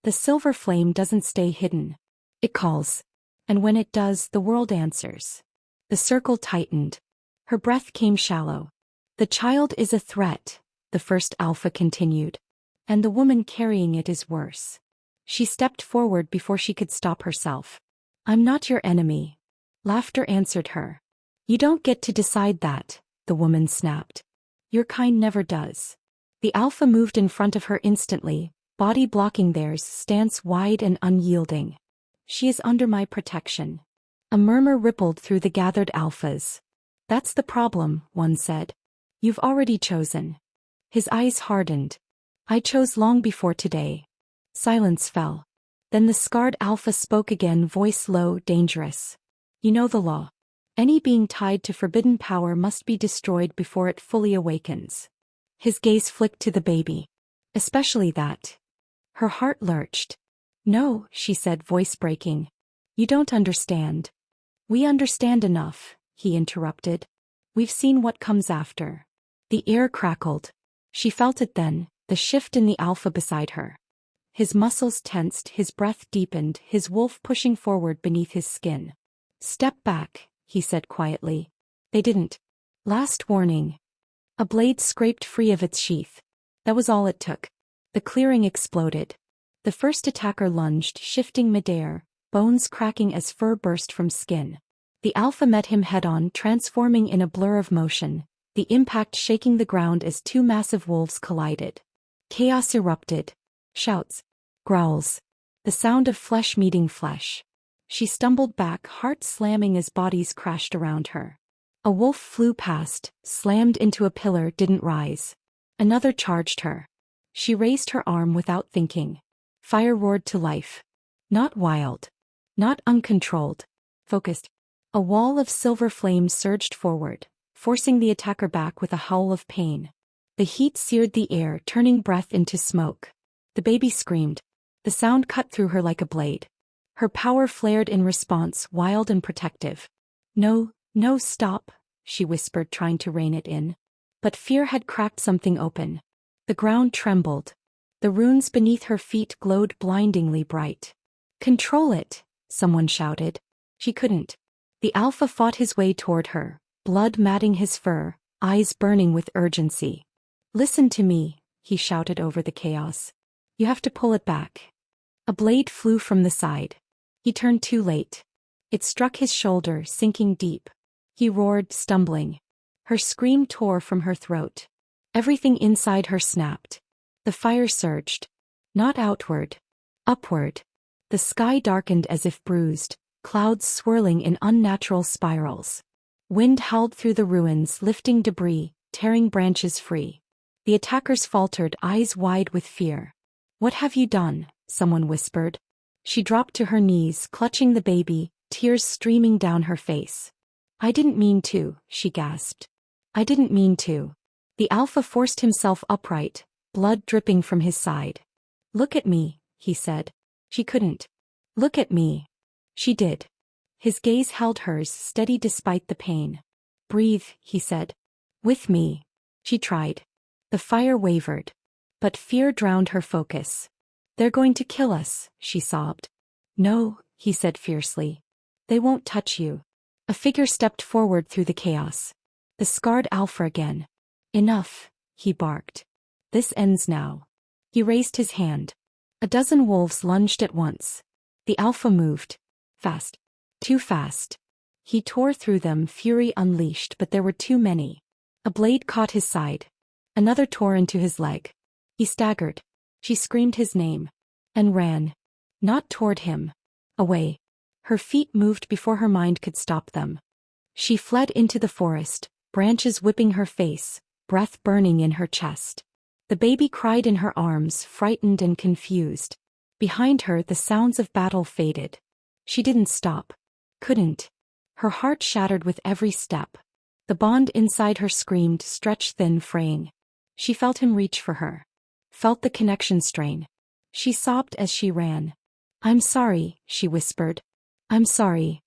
The silver flame doesn't stay hidden. It calls. And when it does, the world answers. The circle tightened. Her breath came shallow. The child is a threat, the first alpha continued. And the woman carrying it is worse. She stepped forward before she could stop herself. I'm not your enemy. Laughter answered her. You don't get to decide that, the woman snapped. Your kind never does. The alpha moved in front of her instantly, body blocking theirs, stance wide and unyielding. She is under my protection. A murmur rippled through the gathered alphas. That's the problem, one said. You've already chosen. His eyes hardened. I chose long before today. Silence fell. Then the scarred alpha spoke again, voice low, dangerous. You know the law. Any being tied to forbidden power must be destroyed before it fully awakens. His gaze flicked to the baby. Especially that. Her heart lurched. No, she said, voice breaking. You don't understand. We understand enough, he interrupted. We've seen what comes after. The air crackled. She felt it then, the shift in the alpha beside her. His muscles tensed, his breath deepened, his wolf pushing forward beneath his skin. Step back, he said quietly. They didn't. Last warning. A blade scraped free of its sheath. That was all it took. The clearing exploded. The first attacker lunged, shifting midair, bones cracking as fur burst from skin. The alpha met him head-on, transforming in a blur of motion, the impact shaking the ground as two massive wolves collided. Chaos erupted. Shouts. Growls. The sound of flesh meeting flesh. She stumbled back, heart slamming as bodies crashed around her. A wolf flew past, slammed into a pillar, didn't rise. Another charged her. She raised her arm without thinking. Fire roared to life. Not wild. Not uncontrolled. Focused. A wall of silver flame surged forward, forcing the attacker back with a howl of pain. The heat seared the air, turning breath into smoke. The baby screamed. The sound cut through her like a blade. Her power flared in response, wild and protective. No, no, stop, she whispered, trying to rein it in. But fear had cracked something open. The ground trembled. The runes beneath her feet glowed blindingly bright. Control it, someone shouted. She couldn't. The alpha fought his way toward her, blood matting his fur, eyes burning with urgency. Listen to me, he shouted over the chaos. You have to pull it back. A blade flew from the side. He turned too late. It struck his shoulder, sinking deep. He roared, stumbling. Her scream tore from her throat. Everything inside her snapped. The fire surged. Not outward. Upward. The sky darkened as if bruised, clouds swirling in unnatural spirals. Wind howled through the ruins, lifting debris, tearing branches free. The attackers faltered, eyes wide with fear. What have you done? Someone whispered. She dropped to her knees, clutching the baby, tears streaming down her face. I didn't mean to, she gasped. I didn't mean to. The alpha forced himself upright, blood dripping from his side. Look at me, he said. She couldn't. Look at me. She did. His gaze held hers, steady despite the pain. Breathe, he said. With me. She tried. The fire wavered. But fear drowned her focus. They're going to kill us, she sobbed. No, he said fiercely. They won't touch you. A figure stepped forward through the chaos. The scarred alpha again. Enough, he barked. This ends now. He raised his hand. A dozen wolves lunged at once. The alpha moved. Fast. Too fast. He tore through them, fury unleashed, but there were too many. A blade caught his side. Another tore into his leg. He staggered. She screamed his name. And ran. Not toward him. Away. Her feet moved before her mind could stop them. She fled into the forest, branches whipping her face, breath burning in her chest. The baby cried in her arms, frightened and confused. Behind her the sounds of battle faded. She didn't stop. Couldn't. Her heart shattered with every step. The bond inside her screamed, stretched thin, fraying. She felt him reach for her. Felt the connection strain. She sobbed as she ran. I'm sorry, she whispered. I'm sorry.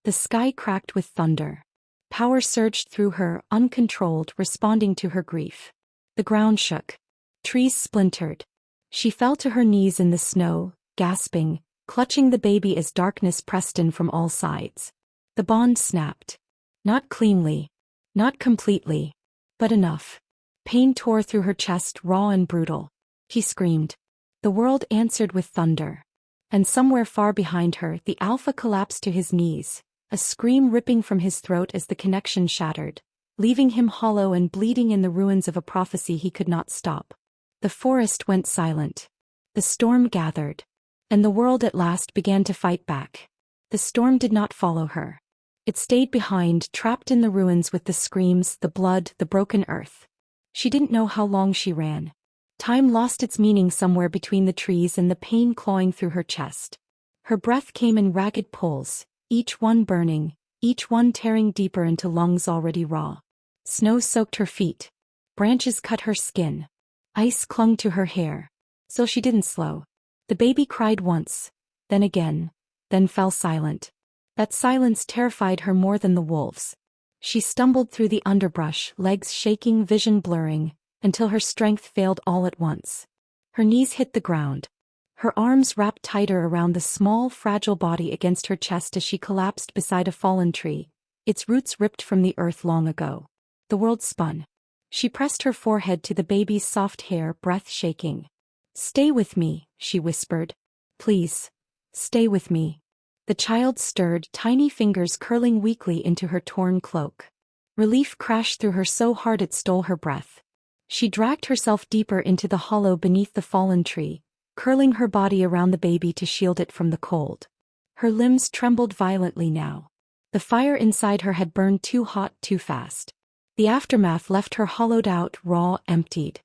The sky cracked with thunder. Power surged through her, uncontrolled, responding to her grief. The ground shook. Trees splintered. She fell to her knees in the snow, gasping, clutching the baby as darkness pressed in from all sides. The bond snapped. Not cleanly. Not completely. But enough. Pain tore through her chest, raw and brutal. She screamed. The world answered with thunder. And somewhere far behind her, the alpha collapsed to his knees, a scream ripping from his throat as the connection shattered, leaving him hollow and bleeding in the ruins of a prophecy he could not stop. The forest went silent. The storm gathered. And the world at last began to fight back. The storm did not follow her. It stayed behind, trapped in the ruins with the screams, the blood, the broken earth. She didn't know how long she ran. Time lost its meaning somewhere between the trees and the pain clawing through her chest. Her breath came in ragged pulls, each one burning, each one tearing deeper into lungs already raw. Snow soaked her feet. Branches cut her skin. Ice clung to her hair. So she didn't slow. The baby cried once, then again, then fell silent. That silence terrified her more than the wolves. She stumbled through the underbrush, legs shaking, vision blurring, until her strength failed all at once. Her knees hit the ground. Her arms wrapped tighter around the small, fragile body against her chest as she collapsed beside a fallen tree, its roots ripped from the earth long ago. The world spun. She pressed her forehead to the baby's soft hair, breath shaking. Stay with me, she whispered. Please. Stay with me. The child stirred, tiny fingers curling weakly into her torn cloak. Relief crashed through her so hard it stole her breath. She dragged herself deeper into the hollow beneath the fallen tree, curling her body around the baby to shield it from the cold. Her limbs trembled violently now. The fire inside her had burned too hot too fast. The aftermath left her hollowed out, raw, emptied.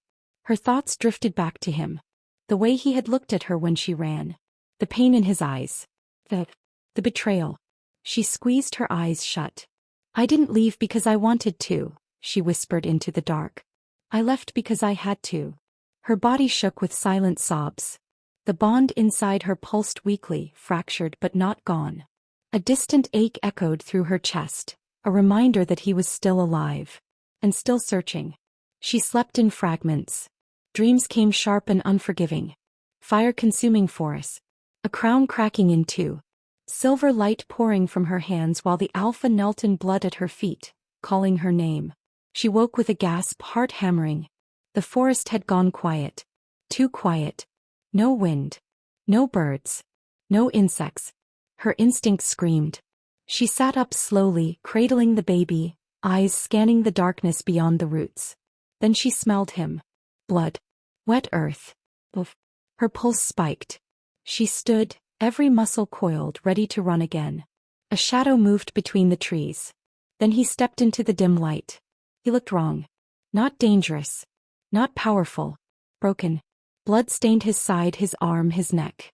Her thoughts drifted back to him. The way he had looked at her when she ran. The pain in his eyes. The betrayal. She squeezed her eyes shut. I didn't leave because I wanted to, she whispered into the dark. I left because I had to. Her body shook with silent sobs. The bond inside her pulsed weakly, fractured but not gone. A distant ache echoed through her chest, a reminder that he was still alive. And still searching. She slept in fragments. Dreams came sharp and unforgiving. Fire-consuming forests. A crown cracking in two. Silver light pouring from her hands while the alpha knelt in blood at her feet, calling her name. She woke with a gasp, heart hammering. The forest had gone quiet. Too quiet. No wind. No birds. No insects. Her instinct screamed. She sat up slowly, cradling the baby, eyes scanning the darkness beyond the roots. Then she smelled him. Blood. Wet earth. Oof. Her pulse spiked. She stood, every muscle coiled, ready to run again. A shadow moved between the trees. Then he stepped into the dim light. He looked wrong. Not dangerous. Not powerful. Broken. Blood stained his side, his arm, his neck.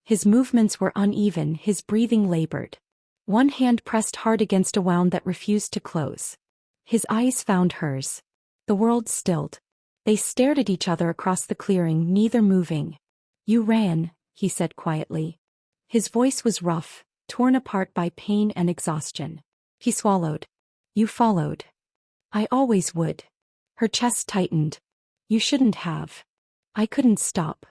His movements were uneven, his breathing labored. One hand pressed hard against a wound that refused to close. His eyes found hers. The world stilled. They stared at each other across the clearing, neither moving. You ran, he said quietly. His voice was rough, torn apart by pain and exhaustion. He swallowed. You followed. I always would. Her chest tightened. You shouldn't have. I couldn't stop.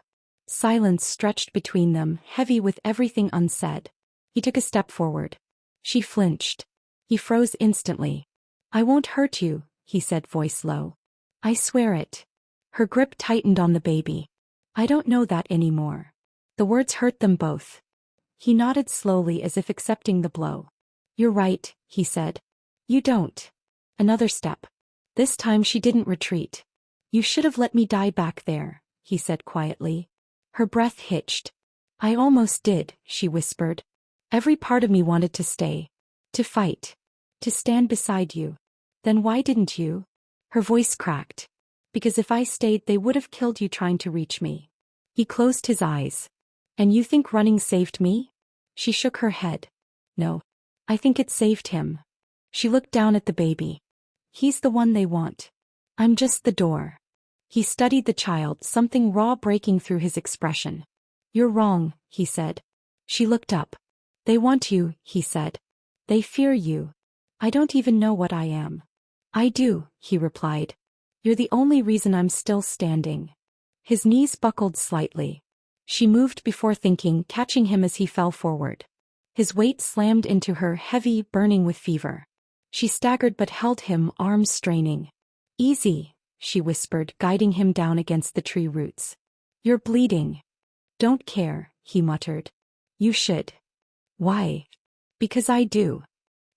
Silence stretched between them, heavy with everything unsaid. He took a step forward. She flinched. He froze instantly. I won't hurt you, he said, voice low. I swear it. Her grip tightened on the baby. I don't know that anymore. The words hurt them both. He nodded slowly as if accepting the blow. You're right, he said. You don't. Another step. This time she didn't retreat. You should have let me die back there, he said quietly. Her breath hitched. I almost did, she whispered. Every part of me wanted to stay. To fight. To stand beside you. Then why didn't you? Her voice cracked. Because if I stayed they would have killed you trying to reach me. He closed his eyes. And you think running saved me? She shook her head. No. I think it saved him. She looked down at the baby. He's the one they want. I'm just the door. He studied the child, something raw breaking through his expression. You're wrong, he said. She looked up. They want you, he said. They fear you. I don't even know what I am. I do, he replied. You're the only reason I'm still standing. His knees buckled slightly. She moved before thinking, catching him as he fell forward. His weight slammed into her, heavy, burning with fever. She staggered but held him, arms straining. Easy, she whispered, guiding him down against the tree roots. You're bleeding. Don't care, he muttered. You should. Why? Because I do.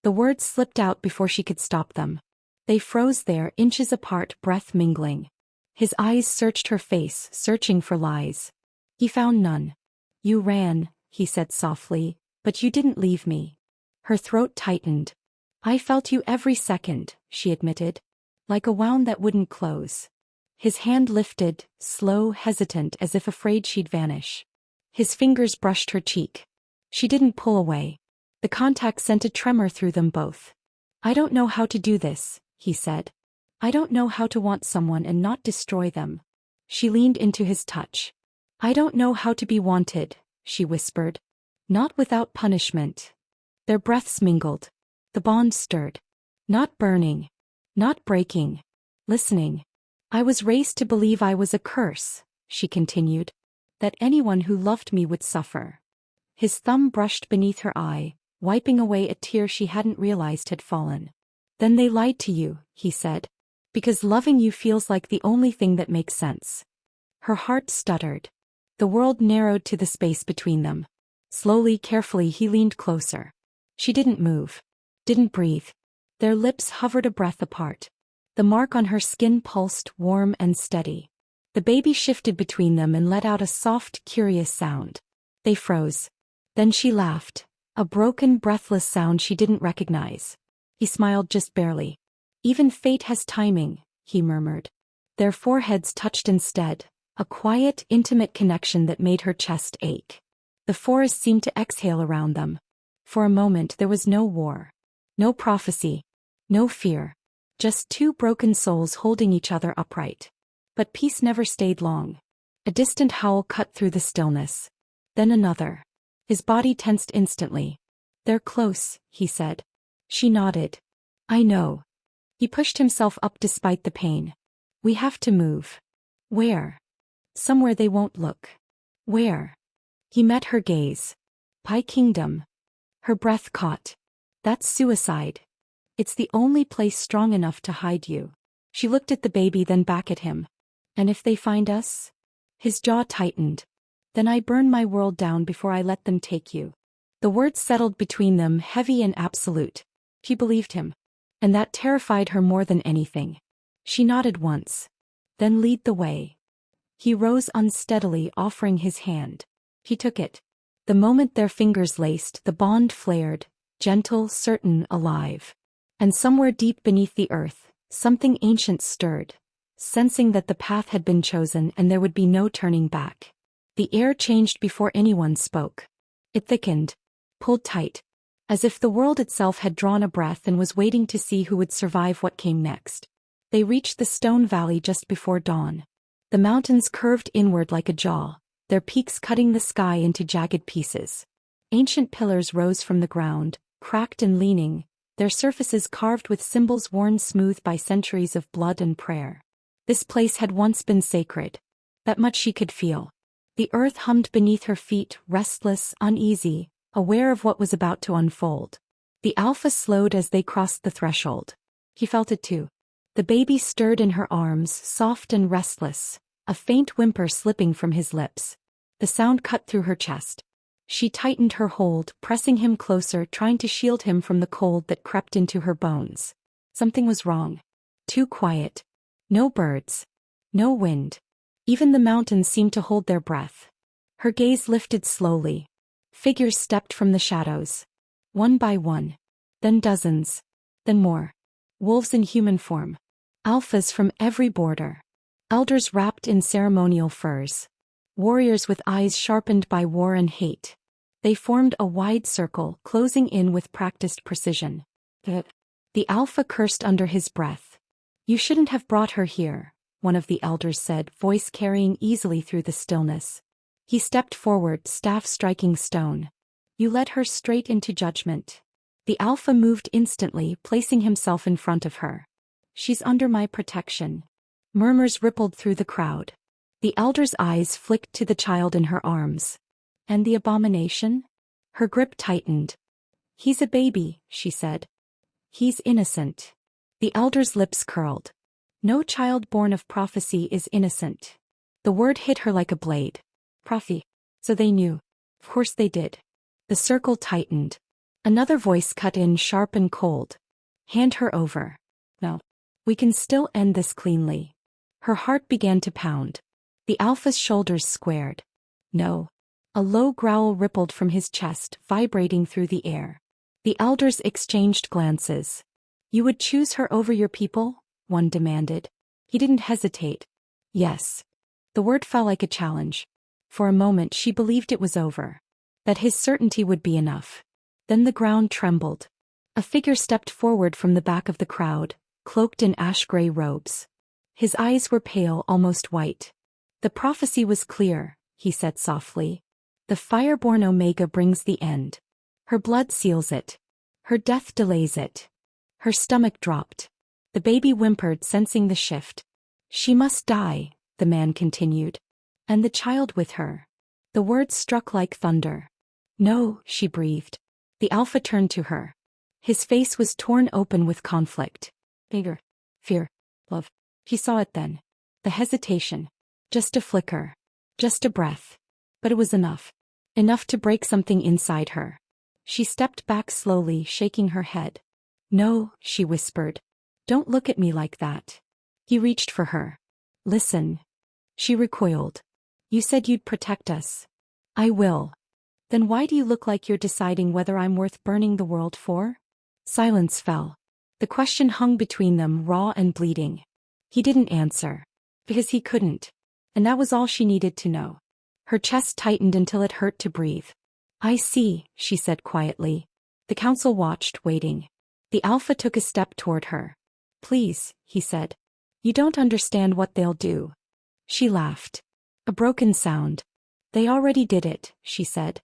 The words slipped out before she could stop them. They froze there, inches apart, breath mingling. His eyes searched her face, searching for lies. He found none. You ran, he said softly, but you didn't leave me. Her throat tightened. I felt you every second, she admitted. Like a wound that wouldn't close. His hand lifted, slow, hesitant, as if afraid she'd vanish. His fingers brushed her cheek. She didn't pull away. The contact sent a tremor through them both. I don't know how to do this, he said. I don't know how to want someone and not destroy them. She leaned into his touch. I don't know how to be wanted, she whispered. Not without punishment. Their breaths mingled. The bond stirred. Not burning. Not breaking. Listening. I was raised to believe I was a curse, she continued. That anyone who loved me would suffer. His thumb brushed beneath her eye, wiping away a tear she hadn't realized had fallen. Then they lied to you, he said. Because loving you feels like the only thing that makes sense. Her heart stuttered. The world narrowed to the space between them. Slowly, carefully, he leaned closer. She didn't move. Didn't breathe. Their lips hovered a breath apart. The mark on her skin pulsed, warm and steady. The baby shifted between them and let out a soft, curious sound. They froze. Then she laughed. A broken, breathless sound she didn't recognize. He smiled just barely. Even fate has timing, he murmured. Their foreheads touched instead, a quiet, intimate connection that made her chest ache. The forest seemed to exhale around them. For a moment there was no war. No prophecy. No fear. Just two broken souls holding each other upright. But peace never stayed long. A distant howl cut through the stillness. Then another. His body tensed instantly. "They're close," he said. She nodded. "I know." He pushed himself up despite the pain. "We have to move." "Where?" "Somewhere they won't look." "Where?" He met her gaze. "Pie Kingdom." Her breath caught. "That's suicide. It's the only place strong enough to hide you." She looked at the baby, then back at him. "And if they find us?" His jaw tightened. "Then I burn my world down before I let them take you." The words settled between them, heavy and absolute. She believed him. And that terrified her more than anything. She nodded once. "Then lead the way." He rose unsteadily, offering his hand. He took it. The moment their fingers laced, the bond flared, gentle, certain, alive. And somewhere deep beneath the earth, something ancient stirred, sensing that the path had been chosen and there would be no turning back. The air changed before anyone spoke. It thickened, pulled tight, as if the world itself had drawn a breath and was waiting to see who would survive what came next. They reached the stone valley just before dawn. The mountains curved inward like a jaw, their peaks cutting the sky into jagged pieces. Ancient pillars rose from the ground, cracked and leaning, their surfaces carved with symbols worn smooth by centuries of blood and prayer. This place had once been sacred. That much she could feel. The earth hummed beneath her feet, restless, uneasy, aware of what was about to unfold. The alpha slowed as they crossed the threshold. He felt it too. The baby stirred in her arms, soft and restless, a faint whimper slipping from his lips. The sound cut through her chest. She tightened her hold, pressing him closer, trying to shield him from the cold that crept into her bones. Something was wrong. Too quiet. No birds. No wind. Even the mountains seemed to hold their breath. Her gaze lifted slowly. Figures stepped from the shadows. One by one. Then dozens. Then more. Wolves in human form. Alphas from every border. Elders wrapped in ceremonial furs. Warriors with eyes sharpened by war and hate. They formed a wide circle, closing in with practiced precision. The alpha cursed under his breath. "You shouldn't have brought her here," one of the elders said, voice carrying easily through the stillness. He stepped forward, staff striking stone. "You led her straight into judgment." The alpha moved instantly, placing himself in front of her. "She's under my protection." Murmurs rippled through the crowd. The elder's eyes flicked to the child in her arms. "And the abomination?" Her grip tightened. "He's a baby," she said. "He's innocent." The elder's lips curled. "No child born of prophecy is innocent." The word hit her like a blade. Prophecy. So they knew. Of course they did. The circle tightened. Another voice cut in, sharp and cold. "Hand her over." "No. We can still end this cleanly." Her heart began to pound. The alpha's shoulders squared. "No." A low growl rippled from his chest, vibrating through the air. The elders exchanged glances. "You would choose her over your people?" one demanded. He didn't hesitate. "Yes." The word fell like a challenge. For a moment she believed it was over. That his certainty would be enough. Then the ground trembled. A figure stepped forward from the back of the crowd, cloaked in ash-gray robes. His eyes were pale, almost white. "The prophecy was clear," he said softly. "The fireborn Omega brings the end. Her blood seals it. Her death delays it." Her stomach dropped. The baby whimpered, sensing the shift. "She must die," the man continued. "And the child with her." The words struck like thunder. "No," she breathed. The alpha turned to her. His face was torn open with conflict. Anger, fear, love. He saw it then. The hesitation. Just a flicker. Just a breath. But it was enough. Enough to break something inside her. She stepped back slowly, shaking her head. "No," she whispered. "Don't look at me like that." He reached for her. "Listen." She recoiled. "You said you'd protect us." "I will." "Then why do you look like you're deciding whether I'm worth burning the world for?" Silence fell. The question hung between them, raw and bleeding. He didn't answer. Because he couldn't. And that was all she needed to know. Her chest tightened until it hurt to breathe. I see, she said quietly. The council watched, waiting. The alpha took a step toward her. Please, he said. You don't understand what they'll do. She laughed. A broken sound. They already did it, she said.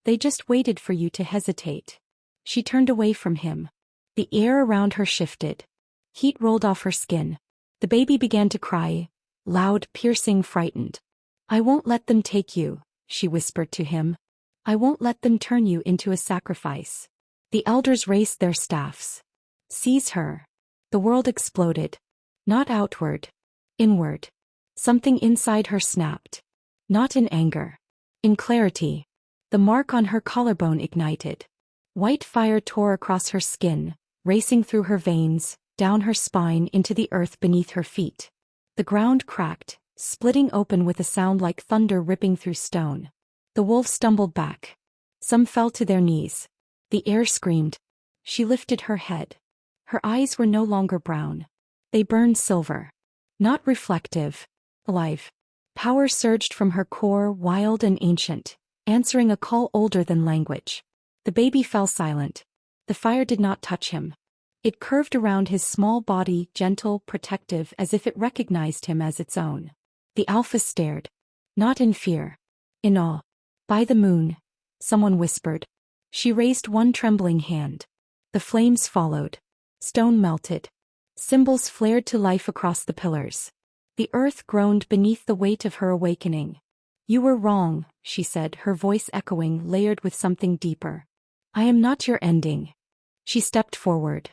They just waited for you to hesitate. She turned away from him. The air around her shifted. Heat rolled off her skin. The baby began to cry, loud, piercing, frightened. I won't let them take you, she whispered to him. I won't let them turn you into a sacrifice. The elders raised their staffs. Seize her. The world exploded. Not outward. Inward. Something inside her snapped. Not in anger. In clarity. The mark on her collarbone ignited. White fire tore across her skin, racing through her veins, down her spine into the earth beneath her feet. The ground cracked, splitting open with a sound like thunder ripping through stone. The wolves stumbled back. Some fell to their knees. The air screamed. She lifted her head. Her eyes were no longer brown. They burned silver. Not reflective. Alive. Power surged from her core, wild and ancient, answering a call older than language. The baby fell silent. The fire did not touch him. It curved around his small body, gentle, protective, as if it recognized him as its own. The alpha stared. Not in fear. In awe. By the moon, someone whispered. She raised one trembling hand. The flames followed. Stone melted. Symbols flared to life across the pillars. The earth groaned beneath the weight of her awakening. You were wrong, she said, her voice echoing, layered with something deeper. I am not your ending. She stepped forward.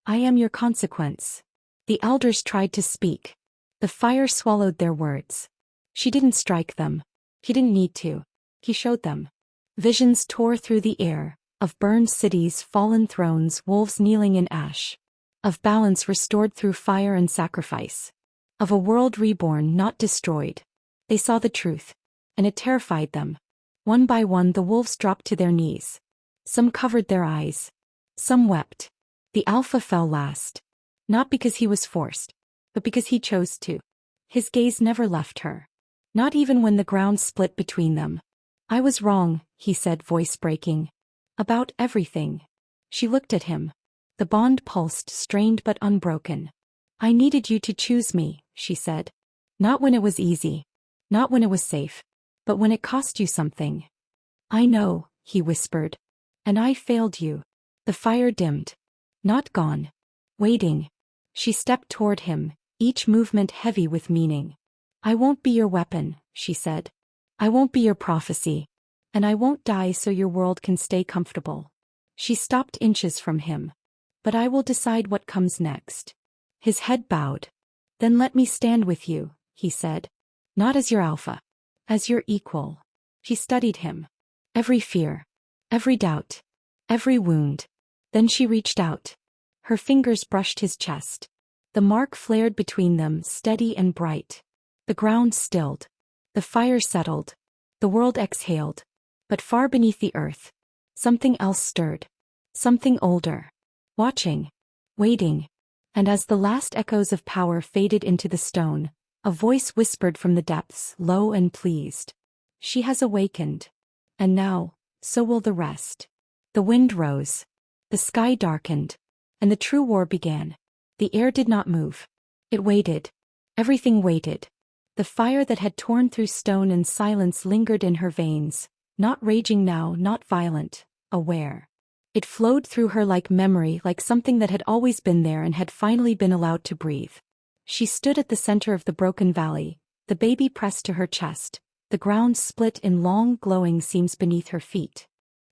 I am your consequence. The elders tried to speak. The fire swallowed their words. She didn't strike them. He didn't need to. He showed them. Visions tore through the air, of burned cities, fallen thrones, wolves kneeling in ash. Of balance restored through fire and sacrifice. Of a world reborn, not destroyed. They saw the truth, and it terrified them. One by one the wolves dropped to their knees. Some covered their eyes. Some wept. The alpha fell last. Not because he was forced, but because he chose to. His gaze never left her. Not even when the ground split between them. I was wrong, he said, voice breaking. About everything. She looked at him. The bond pulsed, strained but unbroken. I needed you to choose me, she said. Not when it was easy. Not when it was safe. But when it cost you something. I know, he whispered. And I failed you. The fire dimmed. Not gone. Waiting. She stepped toward him, each movement heavy with meaning. I won't be your weapon, she said. I won't be your prophecy. And I won't die so your world can stay comfortable. She stopped inches from him. But I will decide what comes next. His head bowed. Then let me stand with you, he said. Not as your alpha. As your equal. She studied him. Every fear. Every doubt. Every wound. Then she reached out. Her fingers brushed his chest. The mark flared between them, steady and bright. The ground stilled. The fire settled. The world exhaled. But far beneath the earth, something else stirred. Something older. Watching. Waiting. And as the last echoes of power faded into the stone, a voice whispered from the depths, low and pleased. She has awakened. And now, so will the rest. The wind rose. The sky darkened. And the true war began. The air did not move. It waited. Everything waited. The fire that had torn through stone and silence lingered in her veins, not raging now, not violent, aware. It flowed through her like memory, like something that had always been there and had finally been allowed to breathe. She stood at the center of the broken valley, the baby pressed to her chest, the ground split in long, glowing seams beneath her feet.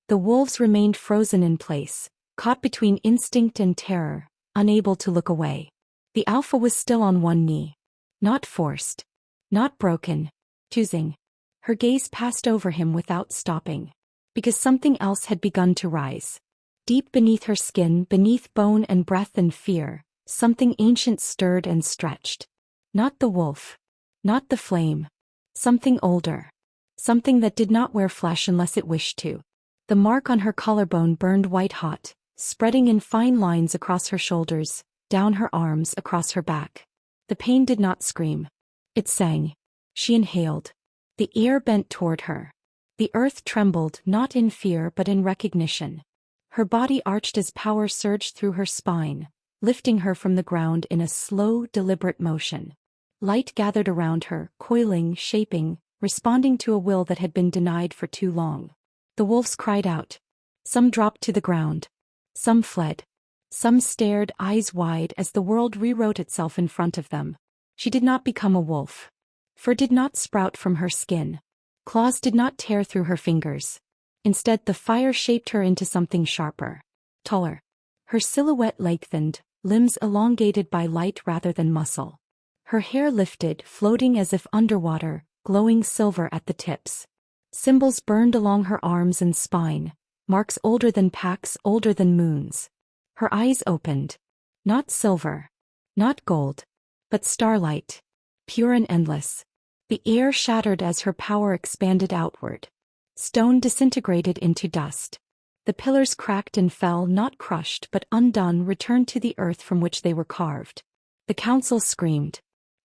The wolves remained frozen in place, caught between instinct and terror, unable to look away. The alpha was still on one knee. Not forced. Not broken. Choosing. Her gaze passed over him without stopping. Because something else had begun to rise. Deep beneath her skin, beneath bone and breath and fear, something ancient stirred and stretched. Not the wolf. Not the flame. Something older. Something that did not wear flesh unless it wished to. The mark on her collarbone burned white hot, spreading in fine lines across her shoulders, down her arms, across her back. The pain did not scream. It sang. She inhaled. The air bent toward her. The earth trembled, not in fear but in recognition. Her body arched as power surged through her spine, lifting her from the ground in a slow, deliberate motion. Light gathered around her, coiling, shaping, responding to a will that had been denied for too long. The wolves cried out. Some dropped to the ground. Some fled. Some stared, eyes wide, as the world rewrote itself in front of them. She did not become a wolf. Fur did not sprout from her skin. Claws did not tear through her fingers. Instead, the fire shaped her into something sharper, taller. Her silhouette lengthened, limbs elongated by light rather than muscle. Her hair lifted, floating as if underwater, glowing silver at the tips. Symbols burned along her arms and spine, marks older than packs, older than moons. Her eyes opened. Not silver. Not gold. But starlight. Pure and endless. The air shattered as her power expanded outward. Stone disintegrated into dust. The pillars cracked and fell, not crushed but undone, returned to the earth from which they were carved. The council screamed.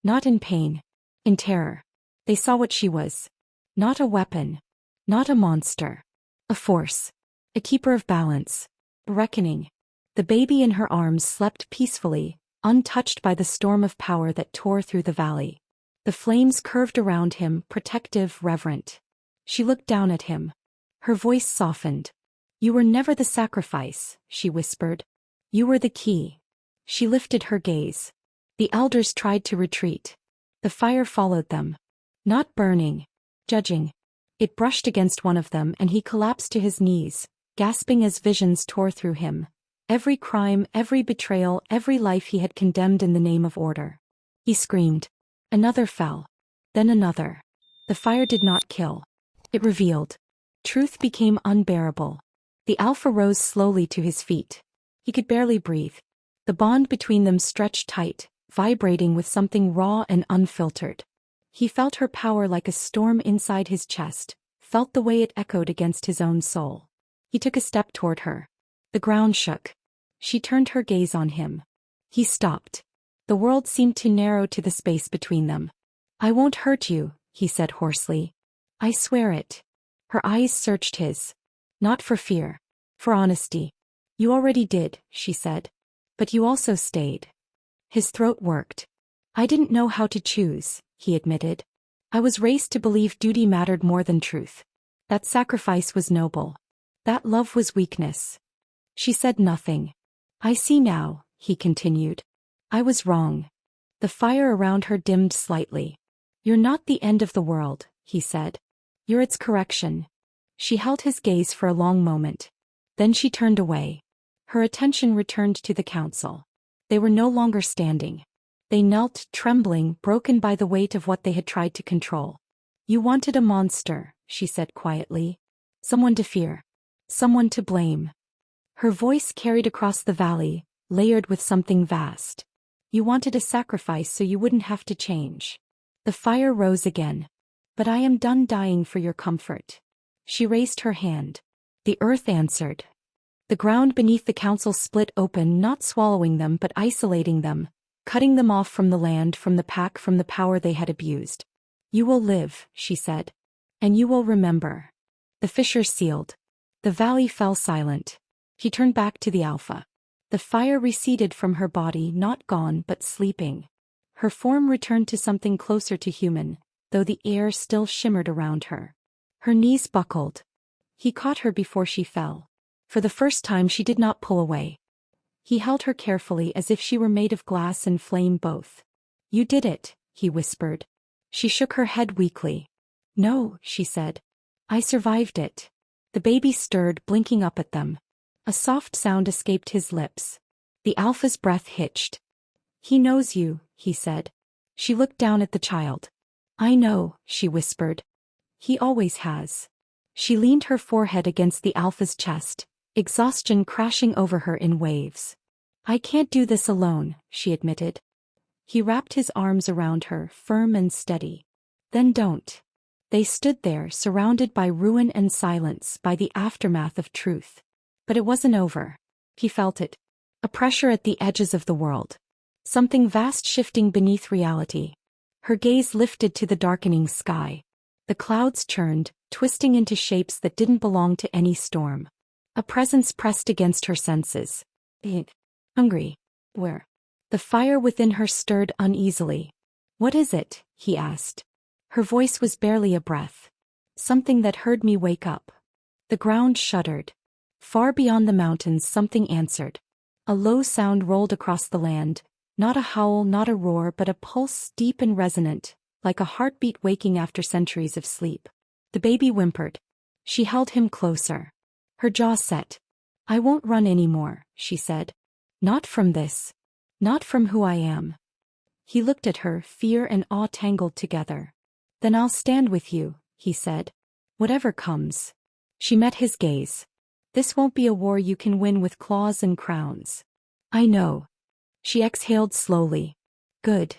Not in pain. In terror. They saw what she was. Not a weapon. Not a monster. A force. A keeper of balance. A reckoning. The baby in her arms slept peacefully, untouched by the storm of power that tore through the valley. The flames curved around him, protective, reverent. She looked down at him. Her voice softened. You were never the sacrifice, she whispered. You were the key. She lifted her gaze. The elders tried to retreat. The fire followed them. Not burning. Judging. It brushed against one of them and he collapsed to his knees, gasping as visions tore through him. Every crime, every betrayal, every life he had condemned in the name of order. He screamed. Another fell. Then another. The fire did not kill. It revealed. Truth became unbearable. The Alpha rose slowly to his feet. He could barely breathe. The bond between them stretched tight, vibrating with something raw and unfiltered. He felt her power like a storm inside his chest, felt the way it echoed against his own soul. He took a step toward her. The ground shook. She turned her gaze on him. He stopped. The world seemed to narrow to the space between them. I won't hurt you, he said hoarsely. I swear it. Her eyes searched his. Not for fear. For honesty. You already did, she said. But you also stayed. His throat worked. I didn't know how to choose, he admitted. I was raised to believe duty mattered more than truth. That sacrifice was noble. That love was weakness. She said nothing. I see now, he continued. I was wrong. The fire around her dimmed slightly. You're not the end of the world, he said. You're its correction. She held his gaze for a long moment. Then she turned away. Her attention returned to the council. They were no longer standing. They knelt, trembling, broken by the weight of what they had tried to control. You wanted a monster, she said quietly. Someone to fear. Someone to blame. Her voice carried across the valley, layered with something vast. You wanted a sacrifice so you wouldn't have to change. The fire rose again. But I am done dying for your comfort. She raised her hand. The earth answered. The ground beneath the council split open, not swallowing them but isolating them, cutting them off from the land, from the pack, from the power they had abused. You will live, she said. And you will remember. The fissure sealed. The valley fell silent. He turned back to the Alpha. The fire receded from her body, not gone but sleeping. Her form returned to something closer to human, though the air still shimmered around her. Her knees buckled. He caught her before she fell. For the first time she did not pull away. He held her carefully as if she were made of glass and flame both. You did it, he whispered. She shook her head weakly. No, she said. I survived it. The baby stirred, blinking up at them. A soft sound escaped his lips. The Alpha's breath hitched. He knows you, he said. She looked down at the child. I know, she whispered. He always has. She leaned her forehead against the Alpha's chest, exhaustion crashing over her in waves. I can't do this alone, she admitted. He wrapped his arms around her, firm and steady. Then don't. They stood there, surrounded by ruin and silence, by the aftermath of truth. But it wasn't over. He felt it. A pressure at the edges of the world. Something vast shifting beneath reality. Her gaze lifted to the darkening sky. The clouds churned, twisting into shapes that didn't belong to any storm. A presence pressed against her senses. Hungry. Where? The fire within her stirred uneasily. What is it? He asked. Her voice was barely a breath. Something that heard me wake up. The ground shuddered. Far beyond the mountains something answered. A low sound rolled across the land, not a howl, not a roar, but a pulse deep and resonant, like a heartbeat waking after centuries of sleep. The baby whimpered. She held him closer. Her jaw set. I won't run anymore, she said. Not from this. Not from who I am. He looked at her, fear and awe tangled together. Then I'll stand with you, he said. Whatever comes. She met his gaze. This won't be a war you can win with claws and crowns. I know. She exhaled slowly. Good.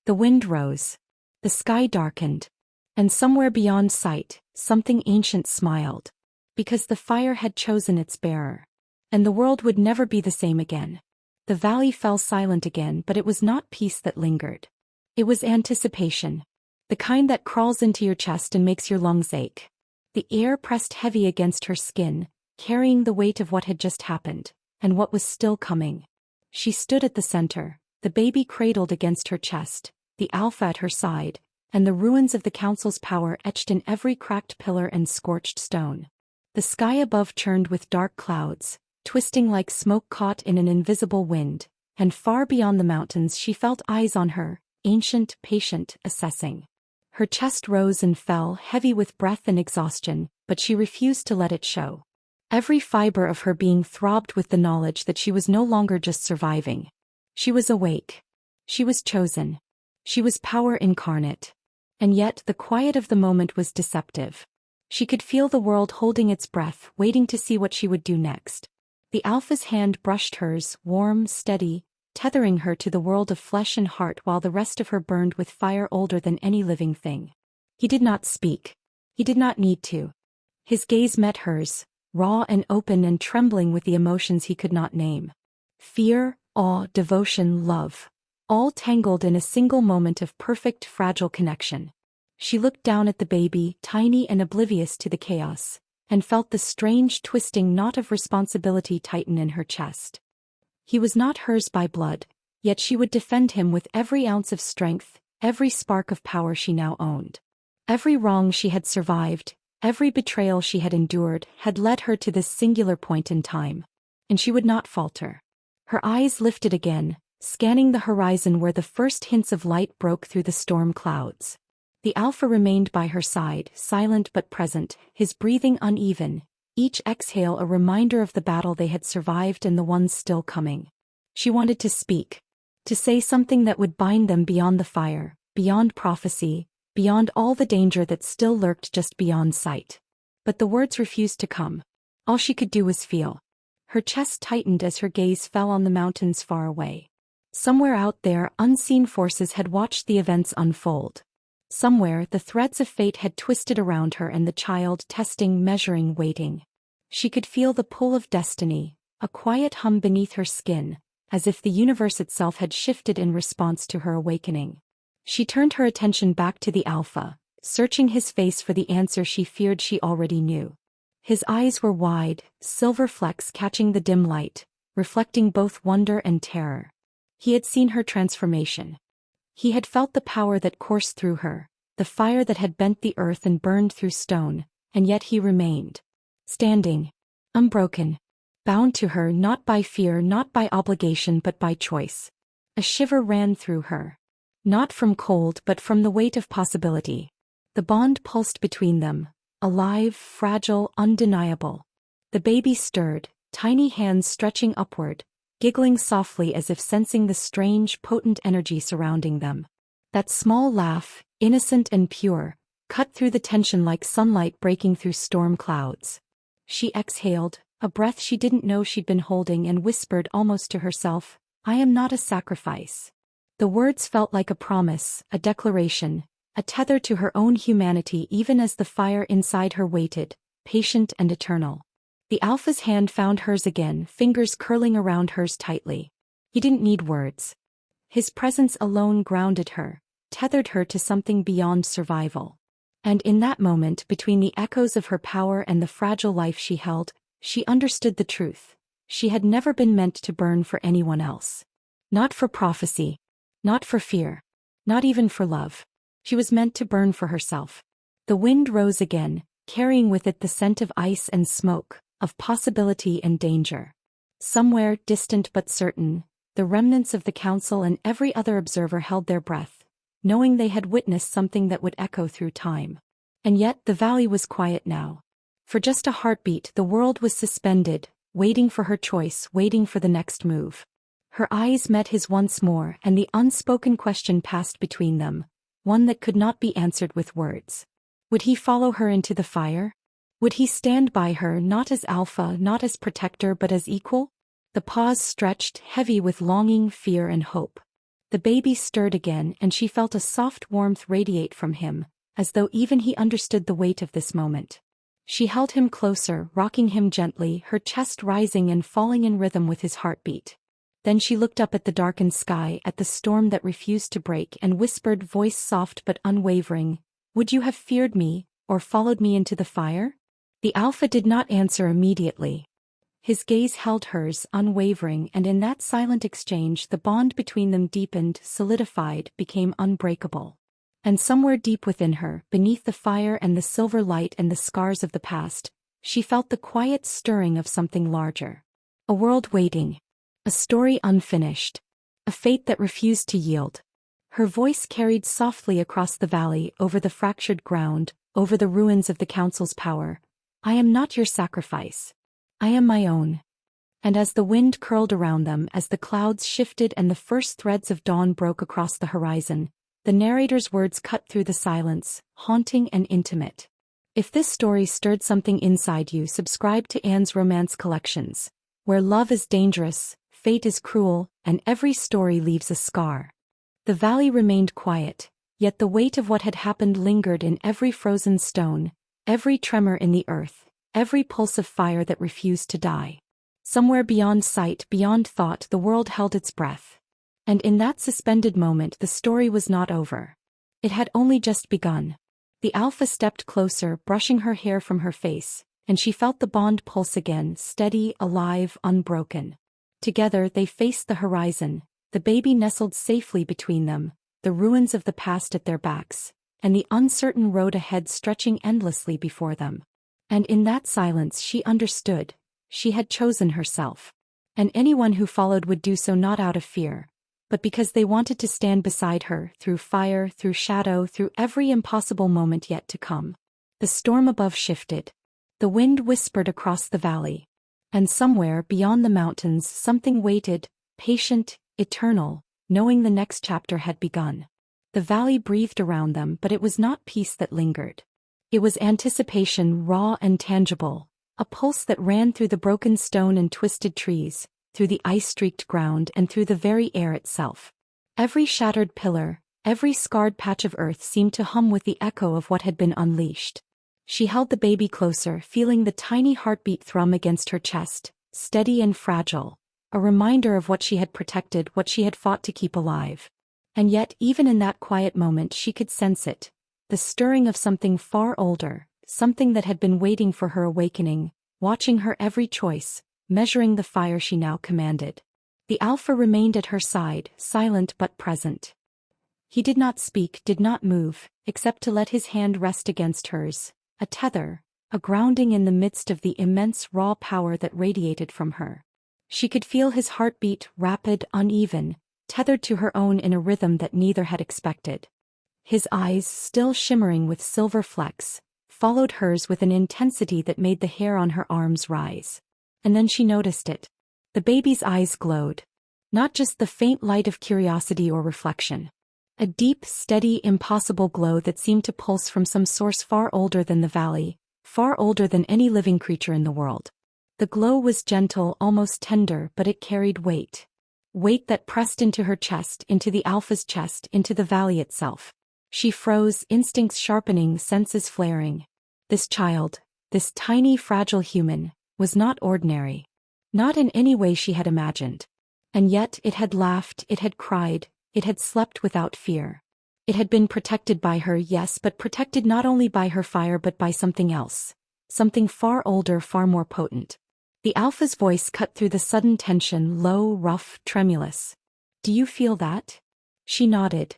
The wind rose. The sky darkened. And somewhere beyond sight, something ancient smiled. Because the fire had chosen its bearer. And the world would never be the same again. The valley fell silent again, but it was not peace that lingered. It was anticipation. The kind that crawls into your chest and makes your lungs ache. The air pressed heavy against her skin, carrying the weight of what had just happened, and what was still coming. She stood at the center, the baby cradled against her chest, the alpha at her side, and the ruins of the council's power etched in every cracked pillar and scorched stone. The sky above churned with dark clouds, twisting like smoke caught in an invisible wind, and far beyond the mountains she felt eyes on her, ancient, patient, assessing. Her chest rose and fell, heavy with breath and exhaustion, but she refused to let it show. Every fiber of her being throbbed with the knowledge that she was no longer just surviving. She was awake. She was chosen. She was power incarnate. And yet the quiet of the moment was deceptive. She could feel the world holding its breath, waiting to see what she would do next. The alpha's hand brushed hers, warm, steady, tethering her to the world of flesh and heart while the rest of her burned with fire older than any living thing. He did not speak. He did not need to. His gaze met hers, raw and open and trembling with the emotions he could not name. Fear, awe, devotion, love. All tangled in a single moment of perfect, fragile connection. She looked down at the baby, tiny and oblivious to the chaos, and felt the strange twisting knot of responsibility tighten in her chest. He was not hers by blood, yet she would defend him with every ounce of strength, every spark of power she now owned. Every wrong she had survived, every betrayal she had endured, had led her to this singular point in time. And she would not falter. Her eyes lifted again, scanning the horizon where the first hints of light broke through the storm clouds. The alpha remained by her side, silent but present, his breathing uneven, each exhale a reminder of the battle they had survived and the ones still coming. She wanted to speak, to say something that would bind them beyond the fire, beyond prophecy, beyond all the danger that still lurked just beyond sight. But the words refused to come. All she could do was feel. Her chest tightened as her gaze fell on the mountains far away. Somewhere out there, unseen forces had watched the events unfold. Somewhere, the threads of fate had twisted around her and the child testing, measuring, waiting. She could feel the pull of destiny, a quiet hum beneath her skin, as if the universe itself had shifted in response to her awakening. She turned her attention back to the alpha, searching his face for the answer she feared she already knew. His eyes were wide, silver flecks catching the dim light, reflecting both wonder and terror. He had seen her transformation. He had felt the power that coursed through her, the fire that had bent the earth and burned through stone, and yet he remained. Standing. Unbroken. Bound to her not by fear, not by obligation but by choice. A shiver ran through her. Not from cold but from the weight of possibility. The bond pulsed between them, alive, fragile, undeniable. The baby stirred, tiny hands stretching upward, giggling softly as if sensing the strange, potent energy surrounding them. That small laugh, innocent and pure, cut through the tension like sunlight breaking through storm clouds. She exhaled, a breath she didn't know she'd been holding, and whispered almost to herself, "I am not a sacrifice." The words felt like a promise, a declaration, a tether to her own humanity even as the fire inside her waited, patient and eternal. The alpha's hand found hers again, fingers curling around hers tightly. He didn't need words. His presence alone grounded her, tethered her to something beyond survival. And in that moment, between the echoes of her power and the fragile life she held, she understood the truth. She had never been meant to burn for anyone else. Not for prophecy. Not for fear. Not even for love. She was meant to burn for herself. The wind rose again, carrying with it the scent of ice and smoke, of possibility and danger. Somewhere, distant but certain, the remnants of the council and every other observer held their breath, knowing they had witnessed something that would echo through time. And yet the valley was quiet now. For just a heartbeat, the world was suspended, waiting for her choice, waiting for the next move. Her eyes met his once more, and the unspoken question passed between them, one that could not be answered with words. Would he follow her into the fire? Would he stand by her, not as alpha, not as protector, but as equal? The pause stretched, heavy with longing, fear, and hope. The baby stirred again, and she felt a soft warmth radiate from him, as though even he understood the weight of this moment. She held him closer, rocking him gently, her chest rising and falling in rhythm with his heartbeat. Then she looked up at the darkened sky, at the storm that refused to break, and whispered, voice soft but unwavering, "Would you have feared me, or followed me into the fire?" The alpha did not answer immediately. His gaze held hers, unwavering, and in that silent exchange the bond between them deepened, solidified, became unbreakable. And somewhere deep within her, beneath the fire and the silver light and the scars of the past, she felt the quiet stirring of something larger. A world waiting. A story unfinished. A fate that refused to yield. Her voice carried softly across the valley, over the fractured ground, over the ruins of the council's power. "I am not your sacrifice. I am my own." And as the wind curled around them, as the clouds shifted and the first threads of dawn broke across the horizon, the narrator's words cut through the silence, haunting and intimate. If this story stirred something inside you, subscribe to Anne's Romance Collections, where love is dangerous, fate is cruel, and every story leaves a scar. The valley remained quiet, yet the weight of what had happened lingered in every frozen stone, every tremor in the earth, every pulse of fire that refused to die. Somewhere beyond sight, beyond thought, the world held its breath. And in that suspended moment, the story was not over. It had only just begun. The alpha stepped closer, brushing her hair from her face, and she felt the bond pulse again, steady, alive, unbroken. Together they faced the horizon, the baby nestled safely between them, the ruins of the past at their backs, and the uncertain road ahead stretching endlessly before them. And in that silence she understood. She had chosen herself. And anyone who followed would do so not out of fear, but because they wanted to stand beside her, through fire, through shadow, through every impossible moment yet to come. The storm above shifted. The wind whispered across the valley. And somewhere beyond the mountains something waited, patient, eternal, knowing the next chapter had begun. The valley breathed around them, but it was not peace that lingered. It was anticipation, raw and tangible, a pulse that ran through the broken stone and twisted trees, through the ice-streaked ground and through the very air itself. Every shattered pillar, every scarred patch of earth seemed to hum with the echo of what had been unleashed. She held the baby closer, feeling the tiny heartbeat thrum against her chest, steady and fragile, a reminder of what she had protected, what she had fought to keep alive. And yet, even in that quiet moment, she could sense it, the stirring of something far older, something that had been waiting for her awakening, watching her every choice, measuring the fire she now commanded. The alpha remained at her side, silent but present. He did not speak, did not move, except to let his hand rest against hers, a tether, a grounding in the midst of the immense raw power that radiated from her. She could feel his heartbeat, rapid, uneven, tethered to her own in a rhythm that neither had expected. His eyes, still shimmering with silver flecks, followed hers with an intensity that made the hair on her arms rise. And then she noticed it. The baby's eyes glowed. Not just the faint light of curiosity or reflection. A deep, steady, impossible glow that seemed to pulse from some source far older than the valley, far older than any living creature in the world. The glow was gentle, almost tender, but it carried weight. Weight that pressed into her chest, into the alpha's chest, into the valley itself. She froze, instincts sharpening, senses flaring. This child, this tiny, fragile human, was not ordinary. Not in any way she had imagined. And yet it had laughed, it had cried, it had slept without fear. It had been protected by her, yes, but protected not only by her fire but by something else. Something far older, far more potent. The alpha's voice cut through the sudden tension, low, rough, tremulous. "Do you feel that?" She nodded.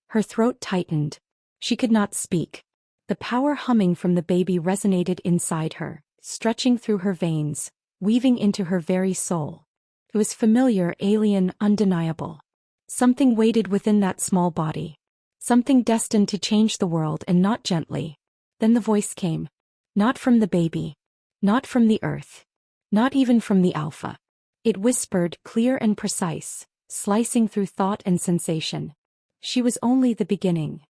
Her throat tightened. She could not speak. The power humming from the baby resonated inside her, stretching through her veins, weaving into her very soul. It was familiar, alien, undeniable. Something waited within that small body. Something destined to change the world, and not gently. Then the voice came. Not from the baby. Not from the earth. Not even from the alpha. It whispered, clear and precise, slicing through thought and sensation. She was only the beginning.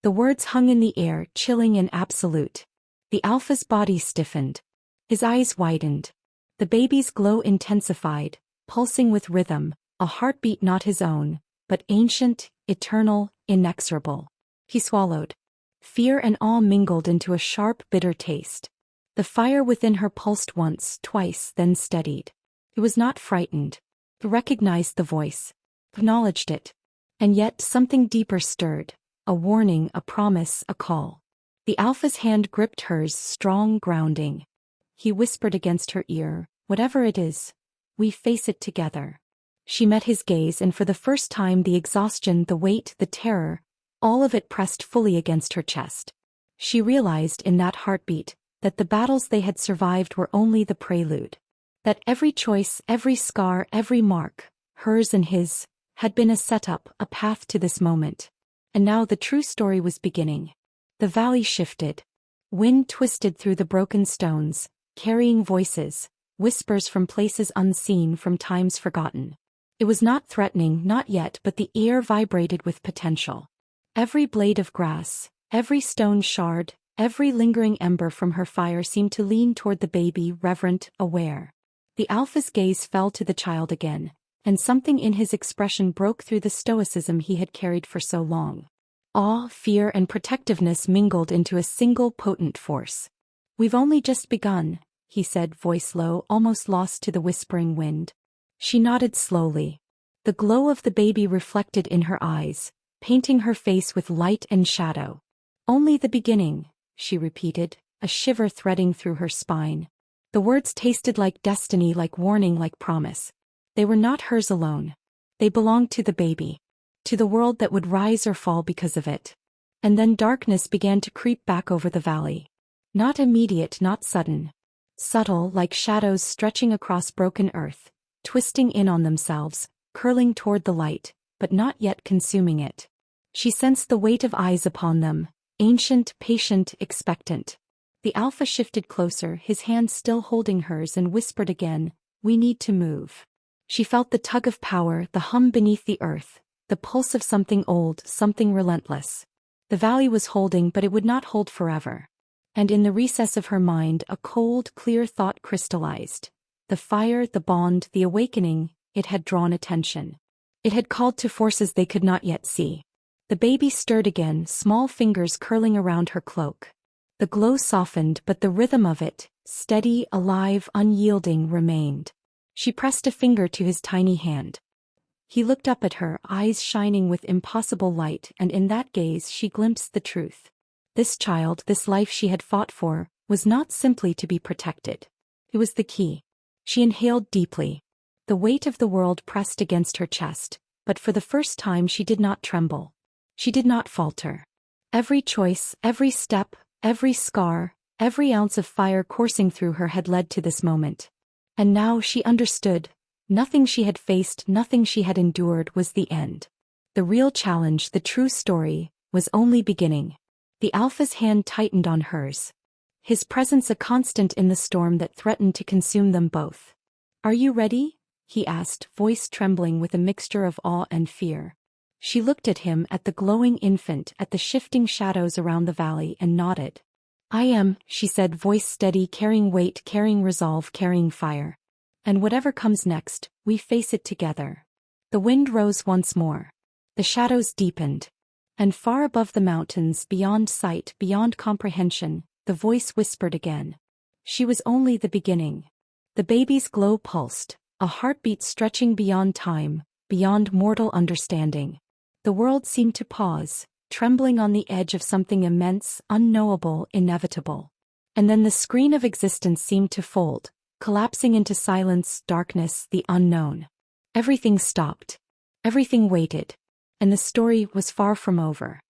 The words hung in the air, chilling and absolute. The alpha's body stiffened. His eyes widened. The baby's glow intensified, pulsing with rhythm, a heartbeat not his own, but ancient, eternal, inexorable. He swallowed. Fear and awe mingled into a sharp, bitter taste. The fire within her pulsed once, twice, then steadied. It was not frightened. It recognized the voice. Acknowledged it. And yet something deeper stirred. A warning, a promise, a call. The alpha's hand gripped hers, strong, grounding. He whispered against her ear, "Whatever it is, we face it together." She met his gaze, and for the first time the exhaustion, the weight, the terror, all of it pressed fully against her chest. She realized in that heartbeat that the battles they had survived were only the prelude. That every choice, every scar, every mark, hers and his, had been a setup, a path to this moment. And now the true story was beginning. The valley shifted. Wind twisted through the broken stones, carrying voices, whispers from places unseen, from times forgotten. It was not threatening, not yet, but the air vibrated with potential. Every blade of grass, every stone shard, every lingering ember from her fire seemed to lean toward the baby, reverent, aware. The alpha's gaze fell to the child again, and something in his expression broke through the stoicism he had carried for so long. Awe, fear, and protectiveness mingled into a single potent force. "We've only just begun," he said, voice low, almost lost to the whispering wind. She nodded slowly. The glow of the baby reflected in her eyes, painting her face with light and shadow. "Only the beginning," she repeated, a shiver threading through her spine. The words tasted like destiny, like warning, like promise. They were not hers alone. They belonged to the baby. To the world that would rise or fall because of it. And then darkness began to creep back over the valley. Not immediate, not sudden. Subtle, like shadows stretching across broken earth, twisting in on themselves, curling toward the light, but not yet consuming it. She sensed the weight of eyes upon them, ancient, patient, expectant. The alpha shifted closer, his hand still holding hers, and whispered again, "We need to move." She felt the tug of power, the hum beneath the earth, the pulse of something old, something relentless. The valley was holding, but it would not hold forever. And in the recess of her mind, a cold, clear thought crystallized. The fire, the bond, the awakening, it had drawn attention. It had called to forces they could not yet see. The baby stirred again, small fingers curling around her cloak. The glow softened, but the rhythm of it, steady, alive, unyielding, remained. She pressed a finger to his tiny hand. He looked up at her, eyes shining with impossible light, and in that gaze she glimpsed the truth. This child, this life she had fought for, was not simply to be protected. It was the key. She inhaled deeply. The weight of the world pressed against her chest, but for the first time she did not tremble. She did not falter. Every choice, every step, every scar, every ounce of fire coursing through her had led to this moment. And now she understood. Nothing she had faced, nothing she had endured was the end. The real challenge, the true story, was only beginning. The alpha's hand tightened on hers. His presence a constant in the storm that threatened to consume them both. "Are you ready?" he asked, voice trembling with a mixture of awe and fear. She looked at him, at the glowing infant, at the shifting shadows around the valley, and nodded. "I am," she said, voice steady, carrying weight, carrying resolve, carrying fire. "And whatever comes next, we face it together." The wind rose once more. The shadows deepened. And far above the mountains, beyond sight, beyond comprehension, the voice whispered again. She was only the beginning. The baby's glow pulsed, a heartbeat stretching beyond time, beyond mortal understanding. The world seemed to pause, trembling on the edge of something immense, unknowable, inevitable. And then the screen of existence seemed to fold, collapsing into silence, darkness, the unknown. Everything stopped. Everything waited. And the story was far from over.